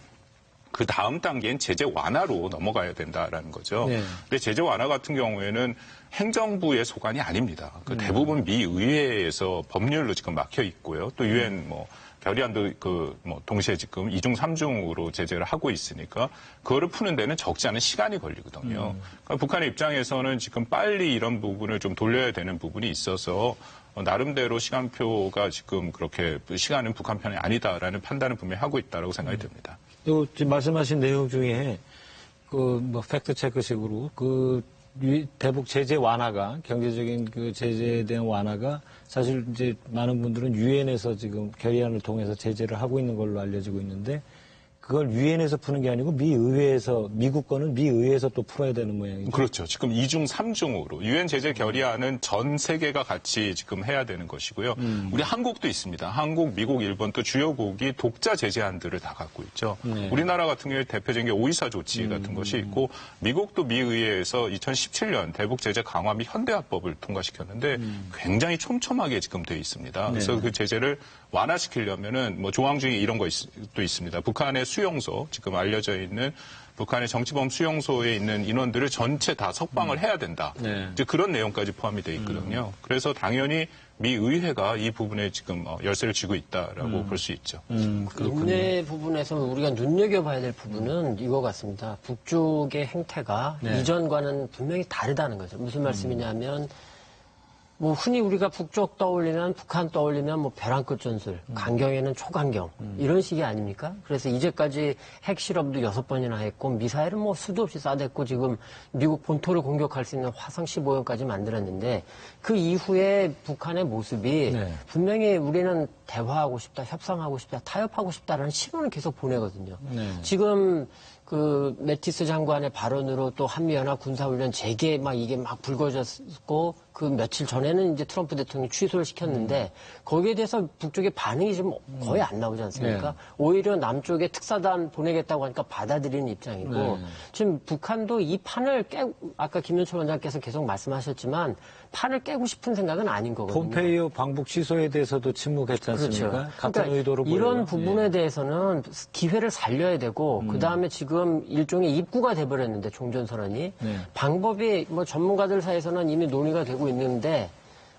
그 다음 단계인 제재 완화로 넘어가야 된다라는 거죠. 네. 근데 제재 완화 같은 경우에는 행정부의 소관이 아닙니다. 그 대부분 미 의회에서 법률로 지금 막혀 있고요. 또 유엔 뭐 결의안도 그 뭐 동시에 지금 2중 3중으로 제재를 하고 있으니까 그거를 푸는 데는 적지 않은 시간이 걸리거든요. 그러니까 북한의 입장에서는 지금 빨리 이런 부분을 좀 돌려야 되는 부분이 있어서 나름대로 시간표가 지금 그렇게 시간은 북한 편이 아니다라는 판단을 분명히 하고 있다라고 생각이 듭니다. 또 지금 말씀하신 내용 중에 그 뭐 팩트 체크식으로 그 대북 제재 완화가 경제적인 그 제재에 대한 완화가 사실 이제 많은 분들은 유엔에서 지금 결의안을 통해서 제재를 하고 있는 걸로 알려지고 있는데 그걸 유엔에서 푸는 게 아니고 미 의회에서 미국 거는 미 의회에서 또 풀어야 되는 모양이죠. 그렇죠. 지금 2중 3중으로 유엔 제재 결의안은 전 세계가 같이 지금 해야 되는 것이고요. 우리 한국도 있습니다. 한국, 미국, 일본 또 주요국이 독자 제재안들을 다 갖고 있죠. 네. 우리나라 같은 경우에 대표적인 게 오이사 조치 같은 것이 있고 미국도 미 의회에서 2017년 대북 제재 강화 및 현대화법을 통과시켰는데 굉장히 촘촘하게 지금 되어 있습니다. 그래서 네. 그 제재를 완화시키려면은 뭐 조항 중에 이런 것도 있습니다. 북한의 수용소 지금 알려져 있는 북한의 정치범 수용소에 있는 인원들을 전체 다 석방을 해야 된다. 네. 이제 그런 내용까지 포함이 되어 있거든요. 그래서 당연히 미 의회가 이 부분에 지금 열쇠를 쥐고 있다라고 볼 수 있죠. 국내 부분에서 우리가 눈여겨봐야 될 부분은 이거 같습니다. 북쪽의 행태가 네. 이전과는 분명히 다르다는 거죠. 무슨 말씀이냐면 뭐 흔히 우리가 북쪽 떠올리면 북한 떠올리면 뭐 벼랑 끝 전술, 강경에는 초강경 이런 식이 아닙니까? 그래서 이제까지 핵실험도 6번이나 했고 미사일은 뭐 수도 없이 쏴댔고 지금 미국 본토를 공격할 수 있는 화성 15형까지 만들었는데 그 이후에 북한의 모습이 네. 분명히 우리는 대화하고 싶다, 협상하고 싶다, 타협하고 싶다라는 신호를 계속 보내거든요. 네. 지금 그 매티스 장관의 발언으로 또 한미연합 군사훈련 재개 막 이게 막 불거졌고 그 며칠 전에는 이제 트럼프 대통령이 취소를 시켰는데 거기에 대해서 북쪽의 반응이 지금 거의 안 나오지 않습니까? 네. 오히려 남쪽에 특사단 보내겠다고 하니까 받아들이는 입장이고 네. 지금 북한도 이 판을 아까 김현철 원장께서 계속 말씀하셨지만 판을 깨고 싶은 생각은 아닌 거거든요. 폼페이오 방북 취소에 대해서도 침묵했지 않습니까? 그렇죠. 같은 그러니까 의도로 이런 보여요. 부분에 예. 대해서는 기회를 살려야 되고 그다음에 지금 일종의 입구가 돼버렸는데 종전선언이 네. 방법이 뭐 전문가들 사이에서는 이미 논의가 되고 있는데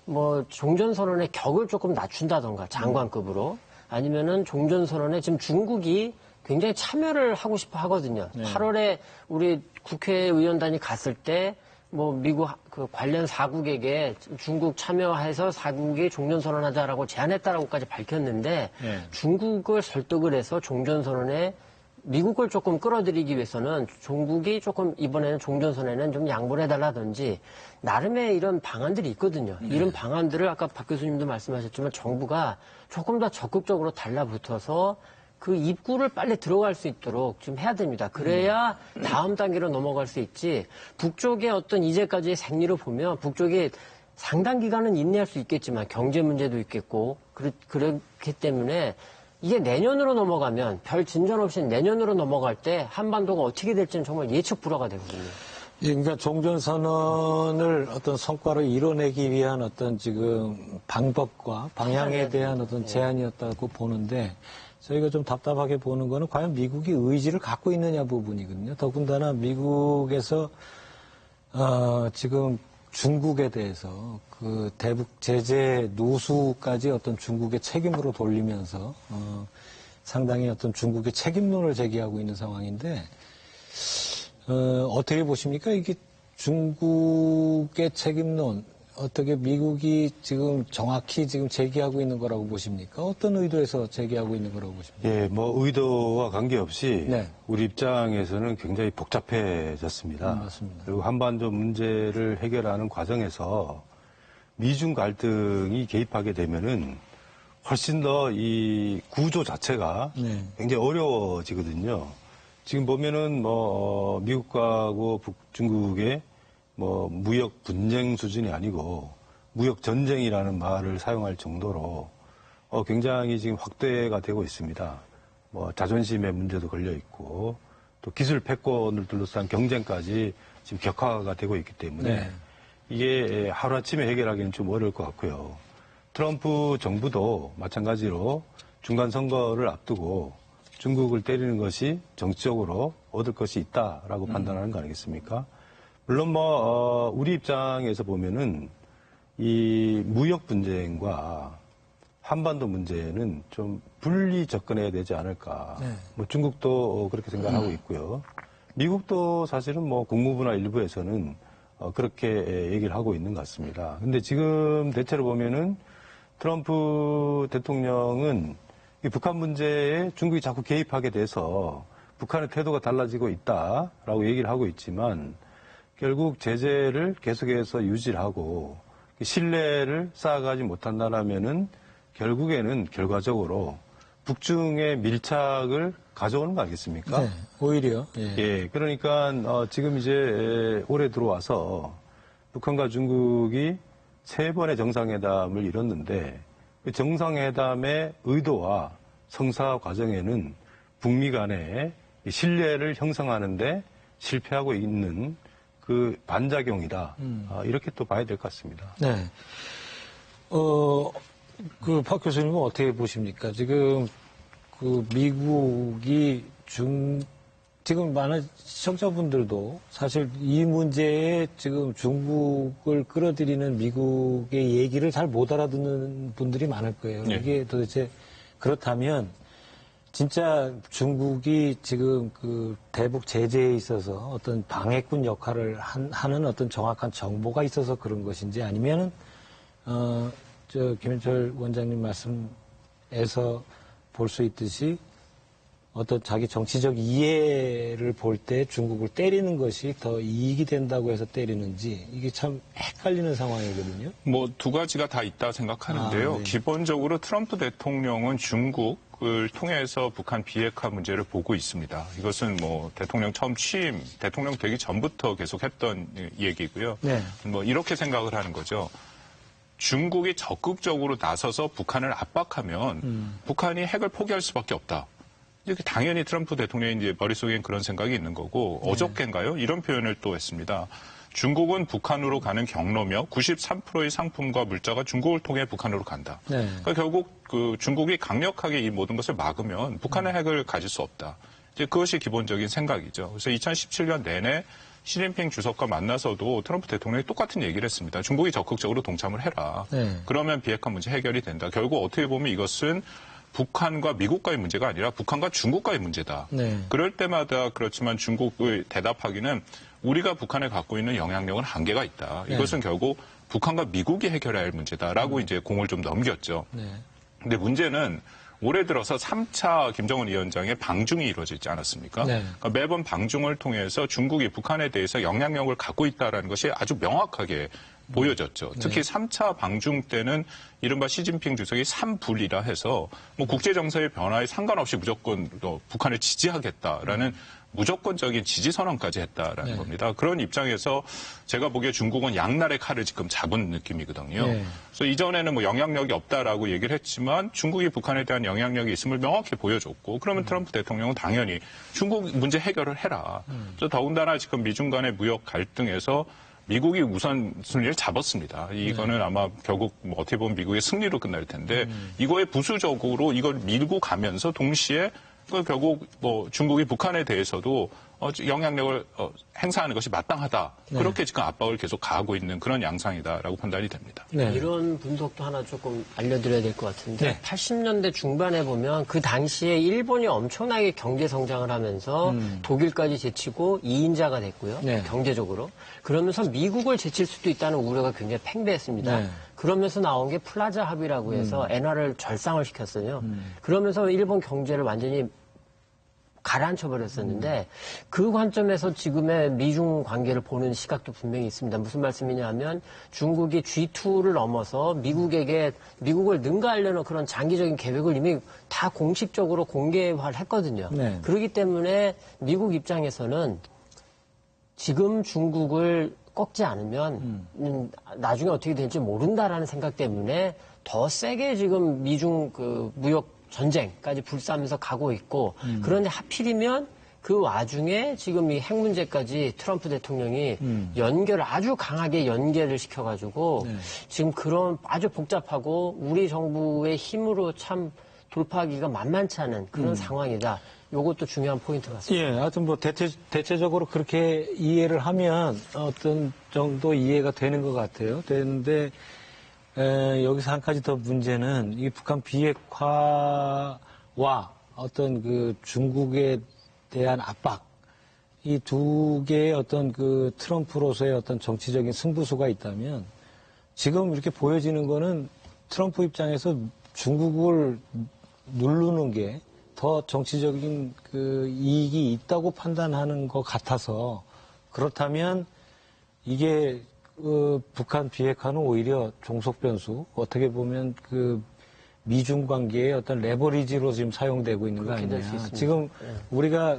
뭐 종전선언의 격을 조금 낮춘다던가 장관급으로 아니면은 종전선언에 지금 중국이 굉장히 참여를 하고 싶어 하거든요. 네. 8월에 우리 국회의원단이 갔을 때 뭐 미국 그 관련 사국에게 중국 참여해서 사국이 종전선언하자라고 제안했다라고까지 밝혔는데 네. 중국을 설득을 해서 종전선언에 미국을 조금 끌어들이기 위해서는 중국이 조금 이번에는 종전선언에는 좀 양보를 해달라든지 나름의 이런 방안들이 있거든요. 이런 방안들을 아까 박 교수님도 말씀하셨지만 정부가 조금 더 적극적으로 달라붙어서 그 입구를 빨리 들어갈 수 있도록 좀 해야 됩니다. 그래야 다음 단계로 넘어갈 수 있지. 북쪽의 어떤 이제까지의 생리로 보면 북쪽이 상당 기간은 인내할 수 있겠지만 경제 문제도 있겠고 그렇기 때문에 이게 내년으로 넘어가면 별 진전 없이 내년으로 넘어갈 때 한반도가 어떻게 될지는 정말 예측 불허가 되거든요. 그러니까 종전선언을 어떤 성과로 이뤄내기 위한 어떤 지금 방법과 방향에 대한 어떤 제안이었다고 보는데 저희가 좀 답답하게 보는 거는 과연 미국이 의지를 갖고 있느냐 부분이거든요. 더군다나 미국에서 지금 중국에 대해서 그 대북 제재 노수까지 어떤 중국의 책임으로 돌리면서 상당히 어떤 중국의 책임론을 제기하고 있는 상황인데 어떻게 보십니까? 이게 중국의 책임론 어떻게 미국이 지금 정확히 지금 제기하고 있는 거라고 보십니까? 어떤 의도에서 제기하고 있는 거라고 보십니까? 예, 뭐 의도와 관계없이 네. 우리 입장에서는 굉장히 복잡해졌습니다. 맞습니다. 그리고 한반도 문제를 해결하는 과정에서 미중 갈등이 개입하게 되면은 훨씬 더 이 구조 자체가 네. 굉장히 어려워지거든요. 지금 보면은 뭐 미국하고 중국의 뭐 무역 분쟁 수준이 아니고 무역 전쟁이라는 말을 사용할 정도로 굉장히 지금 확대가 되고 있습니다. 뭐 자존심의 문제도 걸려 있고 또 기술 패권을 둘러싼 경쟁까지 지금 격화가 되고 있기 때문에 네. 이게 하루아침에 해결하기는 좀 어려울 것 같고요. 트럼프 정부도 마찬가지로 중간 선거를 앞두고 중국을 때리는 것이 정치적으로 얻을 것이 있다라고 판단하는 거 아니겠습니까? 물론 뭐 우리 입장에서 보면은 이 무역 분쟁과 한반도 문제는 좀 분리 접근해야 되지 않을까. 네. 뭐 중국도 그렇게 생각하고 있고요. 미국도 사실은 뭐 국무부나 일부에서는 그렇게 얘기를 하고 있는 것 같습니다. 근데 지금 대체로 보면은 트럼프 대통령은 이 북한 문제에 중국이 자꾸 개입하게 돼서 북한의 태도가 달라지고 있다라고 얘기를 하고 있지만 결국 제재를 계속해서 유지를 하고 신뢰를 쌓아가지 못한다라면은 결국에는 결과적으로 북중의 밀착을 가져오는 거 아니겠습니까? 네, 오히려. 예. 예, 그러니까 지금 이제 올해 들어와서 북한과 중국이 3번의 정상회담을 이뤘는데 그 정상회담의 의도와 성사 과정에는 북미 간의 신뢰를 형성하는데 실패하고 있는 그 반작용이다. 이렇게 또 봐야 될 것 같습니다. 네. 박 교수님은 어떻게 보십니까? 지금 그 미국이 지금 많은 시청자분들도 사실 이 문제에 지금 중국을 끌어들이는 미국의 얘기를 잘 못 알아듣는 분들이 많을 거예요. 네. 이게 도대체 그렇다면 진짜 중국이 지금 그 대북 제재에 있어서 어떤 방해꾼 역할을 하는 어떤 정확한 정보가 있어서 그런 것인지 아니면은 김현철 원장님 말씀에서 볼 수 있듯이 어떤 자기 정치적 이해를 볼 때 중국을 때리는 것이 더 이익이 된다고 해서 때리는지 이게 참 헷갈리는 상황이거든요. 뭐 두 가지가 다 있다 생각하는데요. 네. 기본적으로 트럼프 대통령은 중국을 통해서 북한 비핵화 문제를 보고 있습니다. 이것은 뭐 대통령 처음 대통령 되기 전부터 계속 했던 얘기고요. 네. 뭐 이렇게 생각을 하는 거죠. 중국이 적극적으로 나서서 북한을 압박하면 북한이 핵을 포기할 수밖에 없다. 이렇게 당연히 트럼프 대통령의 이제 머릿속엔 그런 생각이 있는 거고 어저께인가요? 이런 표현을 또 했습니다. 중국은 북한으로 가는 경로며 93%의 상품과 물자가 중국을 통해 북한으로 간다. 네. 그러니까 결국 그 중국이 강력하게 이 모든 것을 막으면 북한의 핵을 가질 수 없다. 이제 그것이 기본적인 생각이죠. 그래서 2017년 내내 시진핑 주석과 만나서도 트럼프 대통령이 똑같은 얘기를 했습니다. 중국이 적극적으로 동참을 해라. 네. 그러면 비핵화 문제 해결이 된다. 결국 어떻게 보면 이것은 북한과 미국과의 문제가 아니라 북한과 중국과의 문제다. 네. 그럴 때마다 그렇지만 중국을 대답하기는 우리가 북한에 갖고 있는 영향력은 한계가 있다. 이것은 결국 북한과 미국이 해결해야 할 문제다라고 이제 공을 좀 넘겼죠. 네. 근데 문제는 올해 들어서 3차 김정은 위원장의 방중이 이루어지지 않았습니까? 네. 그러니까 매번 방중을 통해서 중국이 북한에 대해서 영향력을 갖고 있다는 것이 아주 명확하게 보여졌죠. 특히 3차 방중 때는 이른바 시진핑 주석이 3불이라 해서 뭐 국제정세의 변화에 상관없이 무조건 북한을 지지하겠다라는 무조건적인 지지 선언까지 했다라는 겁니다. 그런 입장에서 제가 보기에 중국은 양날의 칼을 지금 잡은 느낌이거든요. 네. 그래서 이전에는 뭐 영향력이 없다라고 얘기를 했지만 중국이 북한에 대한 영향력이 있음을 명확히 보여줬고 그러면 트럼프 대통령은 당연히 중국 문제 해결을 해라. 그래서 더군다나 지금 미중 간의 무역 갈등에서 미국이 우선순위를 잡았습니다. 이거는 아마 결국 뭐 어떻게 보면 미국의 승리로 끝날 텐데 이거에 부수적으로 이걸 밀고 가면서 동시에 그 결국 뭐 중국이 북한에 대해서도 영향력을 행사하는 것이 마땅하다. 네. 그렇게 지금 압박을 계속 가하고 있는 그런 양상이다라고 판단이 됩니다. 네. 이런 분석도 하나 조금 알려드려야 될 것 같은데 네. 80년대 중반에 보면 그 당시에 일본이 엄청나게 경제 성장을 하면서 독일까지 제치고 2인자가 됐고요. 네. 경제적으로. 그러면서 미국을 제칠 수도 있다는 우려가 굉장히 팽배했습니다. 네. 그러면서 나온 게 플라자 합의라고 해서 엔화를 절상을 시켰어요. 그러면서 일본 경제를 완전히 가라앉혀 버렸었는데 그 관점에서 지금의 미중 관계를 보는 시각도 분명히 있습니다. 무슨 말씀이냐면 중국이 G2를 넘어서 미국을 능가하려는 그런 장기적인 계획을 이미 다 공식적으로 공개화를 했거든요. 네. 그렇기 때문에 미국 입장에서는 지금 중국을 꺾지 않으면 나중에 어떻게 될지 모른다라는 생각 때문에 더 세게 지금 미중 그 무역 전쟁까지 불사하면서 가고 있고 그런데 하필이면 그 와중에 지금 이 핵 문제까지 트럼프 대통령이 아주 강하게 연계를 시켜가지고 지금 그런 아주 복잡하고 우리 정부의 힘으로 참 돌파하기가 만만치 않은 그런 상황이다. 요것도 중요한 포인트 같습니다. 예, 하여튼 뭐 대체적으로 그렇게 이해를 하면 어떤 정도 이해가 되는 것 같아요. 되는데 여기서 한 가지 더 문제는 이 북한 비핵화와 어떤 그 중국에 대한 압박, 이 두 개의 어떤 그 트럼프로서의 어떤 정치적인 승부수가 있다면 지금 이렇게 보여지는 거는 트럼프 입장에서 중국을 누르는 게 더 정치적인 그 이익이 있다고 판단하는 것 같아서 그렇다면 이게 북한 비핵화는 오히려 종속 변수, 어떻게 보면 그 미중 관계의 어떤 레버리지로 지금 사용되고 있는 거 아니냐. 지금 우리가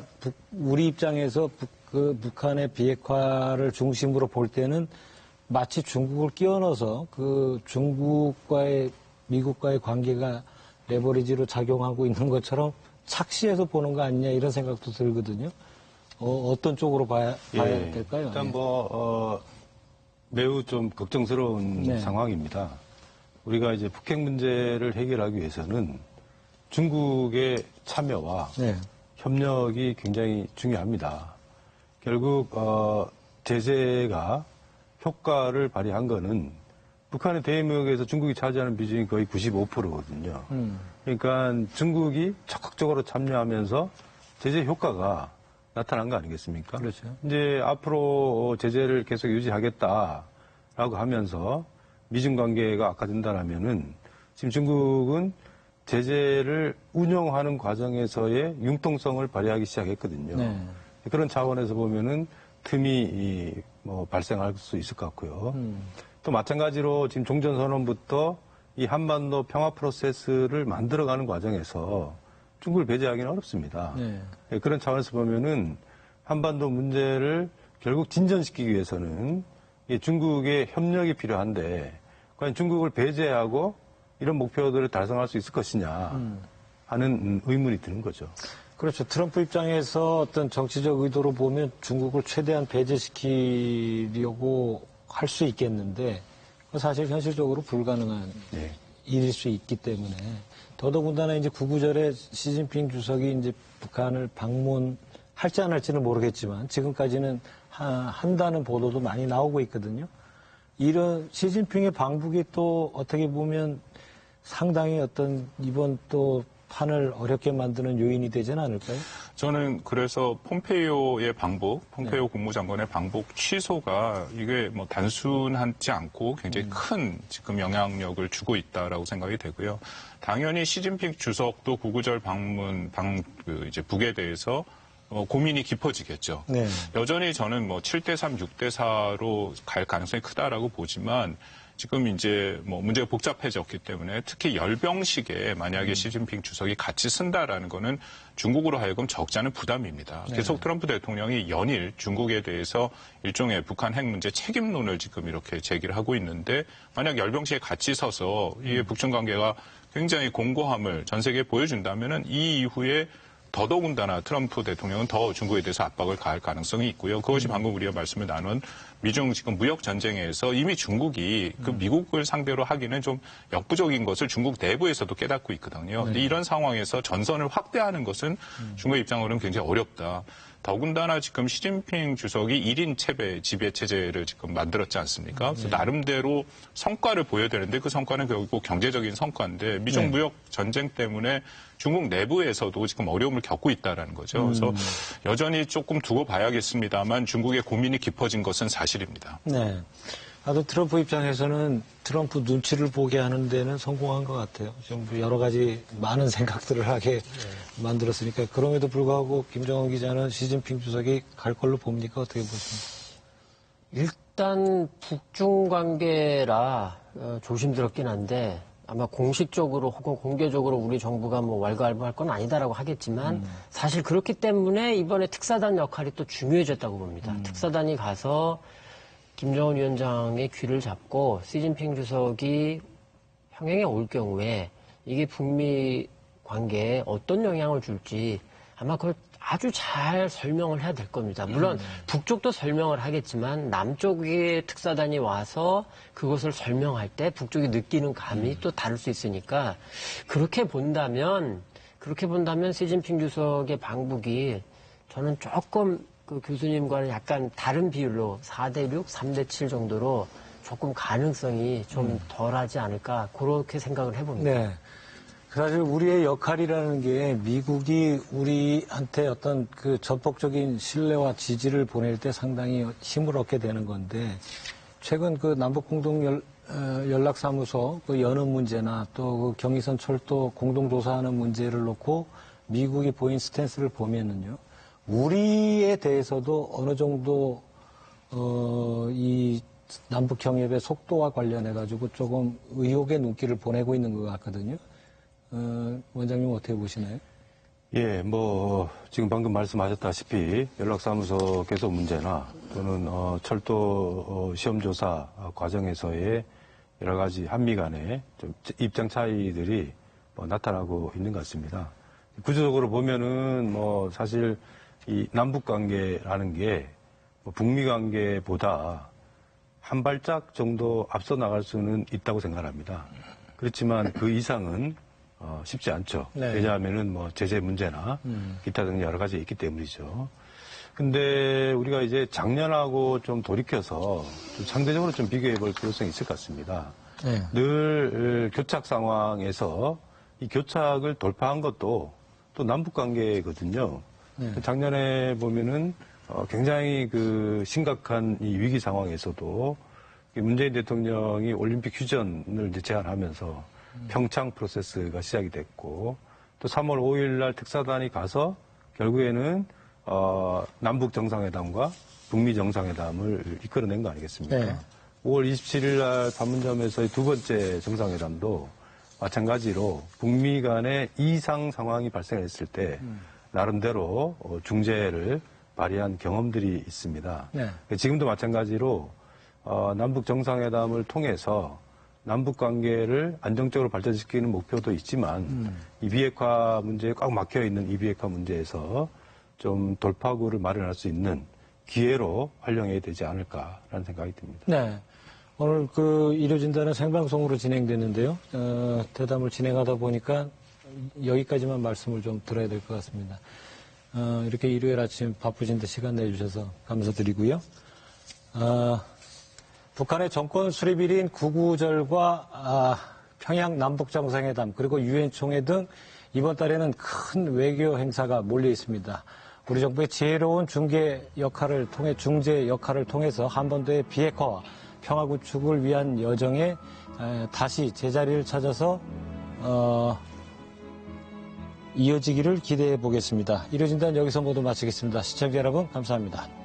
우리 입장에서 북한의 비핵화를 중심으로 볼 때는 마치 중국을 끼워 넣어서 그 미국과의 관계가 레버리지로 작용하고 있는 것처럼 착시해서 보는 거 아니냐 이런 생각도 들거든요. 어떤 쪽으로 봐야 될까요? 일단 매우 좀 걱정스러운 상황입니다. 우리가 이제 북핵 문제를 해결하기 위해서는 중국의 참여와 협력이 굉장히 중요합니다. 결국 제재가 효과를 발휘한 거는 북한의 대외무역에서 중국이 차지하는 비중이 거의 95%거든요. 그러니까 중국이 적극적으로 참여하면서 제재 효과가 나타난 거 아니겠습니까? 그렇죠. 이제 앞으로 제재를 계속 유지하겠다라고 하면서 미중 관계가 악화된다라면은 지금 중국은 제재를 운영하는 과정에서의 융통성을 발휘하기 시작했거든요. 네. 그런 차원에서 보면은 틈이 발생할 수 있을 것 같고요. 또 마찬가지로 지금 종전선언부터 이 한반도 평화 프로세스를 만들어가는 과정에서 중국을 배제하기는 어렵습니다. 네. 그런 차원에서 보면은 한반도 문제를 결국 진전시키기 위해서는 중국의 협력이 필요한데 과연 중국을 배제하고 이런 목표들을 달성할 수 있을 것이냐 하는 의문이 드는 거죠. 그렇죠. 트럼프 입장에서 어떤 정치적 의도로 보면 중국을 최대한 배제시키려고 할 수 있겠는데 사실 현실적으로 불가능한 일일 수 있기 때문에 더더군다나 이제 구구절에 시진핑 주석이 이제 북한을 방문할지 안 할지는 모르겠지만 지금까지는 한다는 보도도 많이 나오고 있거든요. 이런 시진핑의 방북이 또 어떻게 보면 상당히 어떤 이번 또 판을 어렵게 만드는 요인이 되지는 않을까요? 저는 그래서 폼페이오의 방북, 폼페이오 국무장관의 방북 취소가 이게 뭐 단순하지 않고 굉장히 큰 지금 영향력을 주고 있다라고 생각이 되고요. 당연히 시진핑 주석도 구구절 방문, 이제 북에 대해서 고민이 깊어지겠죠. 네. 여전히 저는 7대3, 6대4로 갈 가능성이 크다라고 보지만 지금 이제 문제가 복잡해졌기 때문에 특히 열병식에 만약에 시진핑 주석이 같이 쓴다라는 거는 중국으로 하여금 적지 않은 부담입니다. 계속 트럼프 대통령이 연일 중국에 대해서 일종의 북한 핵 문제 책임론을 지금 이렇게 제기를 하고 있는데 만약 열병식에 같이 서서 이게 북중 관계가 굉장히 공고함을 전 세계에 보여준다면은 이 이후에 더더군다나 트럼프 대통령은 더 중국에 대해서 압박을 가할 가능성이 있고요. 그것이 방금 우리가 말씀을 나눈 미중 지금 무역 전쟁에서 이미 중국이 그 미국을 상대로 하기는 좀 역부족인 것을 중국 내부에서도 깨닫고 있거든요. 근데 이런 상황에서 전선을 확대하는 것은 중국의 입장으로는 굉장히 어렵다. 더군다나 지금 시진핑 주석이 1인 지배 체제를 지금 만들었지 않습니까? 그래서 나름대로 성과를 보여야 되는데 그 성과는 결국 경제적인 성과인데 미중 무역 전쟁 때문에 중국 내부에서도 지금 어려움을 겪고 있다는 거죠. 그래서 여전히 조금 두고 봐야겠습니다만 중국의 고민이 깊어진 것은 사실입니다. 네. 나도 트럼프 입장에서는 트럼프 눈치를 보게 하는 데는 성공한 것 같아요. 좀 여러 가지 많은 생각들을 하게 만들었으니까. 그럼에도 불구하고 김정은 기자는 시진핑 주석이 갈 걸로 봅니까? 어떻게 보십니까? 일단 북중 관계라 조심스럽긴 한데 아마 공식적으로 혹은 공개적으로 우리 정부가 뭐 왈가왈부할 건 아니다라고 하겠지만 사실 그렇기 때문에 이번에 특사단 역할이 또 중요해졌다고 봅니다. 특사단이 가서 김정은 위원장의 귀를 잡고 시진핑 주석이 평양에 올 경우에 이게 북미 관계에 어떤 영향을 줄지 아마 그걸 아주 잘 설명을 해야 될 겁니다. 물론 북쪽도 설명을 하겠지만 남쪽의 특사단이 와서 그것을 설명할 때 북쪽이 느끼는 감이 또 다를 수 있으니까 그렇게 본다면 시진핑 주석의 방북이 저는 조금 그 교수님과는 약간 다른 비율로 4대6, 3대7 정도로 조금 가능성이 좀 덜하지 않을까 그렇게 생각을 해봅니다. 네. 사실 우리의 역할이라는 게 미국이 우리한테 어떤 그 전폭적인 신뢰와 지지를 보낼 때 상당히 힘을 얻게 되는 건데 최근 그 남북공동연락사무소 그 여는 문제나 또 그 경의선 철도 공동조사하는 문제를 놓고 미국이 보인 스탠스를 보면은요. 우리에 대해서도 어느 정도 이 남북 경협의 속도와 관련해가지고 조금 의혹의 눈길을 보내고 있는 것 같거든요. 원장님 어떻게 보시나요? 예, 지금 방금 말씀하셨다시피 연락사무소 개소 문제나 또는 철도 시험조사 과정에서의 여러 가지 한미 간의 좀 입장 차이들이 나타나고 있는 것 같습니다. 구조적으로 보면은 사실 이 남북 관계라는 게 북미 관계보다 한 발짝 정도 앞서 나갈 수는 있다고 생각합니다. 그렇지만 그 이상은 쉽지 않죠. 네. 왜냐하면은 제재 문제나 기타 등의 여러 가지 있기 때문이죠. 근데 우리가 이제 작년하고 좀 돌이켜서 좀 상대적으로 좀 비교해 볼 필요성이 있을 것 같습니다. 네. 늘 교착 상황에서 이 교착을 돌파한 것도 또 남북 관계거든요. 네. 작년에 보면은 굉장히 그 심각한 이 위기 상황에서도 문재인 대통령이 올림픽 휴전을 이제 제안하면서 평창 프로세스가 시작이 됐고 또 3월 5일 날 특사단이 가서 결국에는 남북 정상회담과 북미 정상회담을 이끌어낸 거 아니겠습니까? 네. 5월 27일 날 판문점에서의 두 번째 정상회담도 마찬가지로 북미 간의 이상 상황이 발생했을 때 나름대로 중재를 발휘한 경험들이 있습니다. 네. 지금도 마찬가지로 남북 정상회담을 통해서 남북 관계를 안정적으로 발전시키는 목표도 있지만 이 비핵화 문제에 꽉 막혀 있는 이 비핵화 문제에서 좀 돌파구를 마련할 수 있는 기회로 활용해야 되지 않을까라는 생각이 듭니다. 네. 오늘 그 일요진단은 생방송으로 진행되는데요. 대담을 진행하다 보니까 여기까지만 말씀을 좀 들어야 될 것 같습니다. 이렇게 일요일 아침 바쁘신데 시간 내주셔서 감사드리고요. 북한의 정권 수립일인 9.9절과 평양 남북정상회담 그리고 유엔 총회 등 이번 달에는 큰 외교 행사가 몰려 있습니다. 우리 정부의 지혜로운 중재 역할을 통해서 한반도의 비핵화와 평화 구축을 위한 여정에 다시 제자리를 찾아서 이어지기를 기대해 보겠습니다. 일요진단 여기서 모두 마치겠습니다. 시청자 여러분 감사합니다.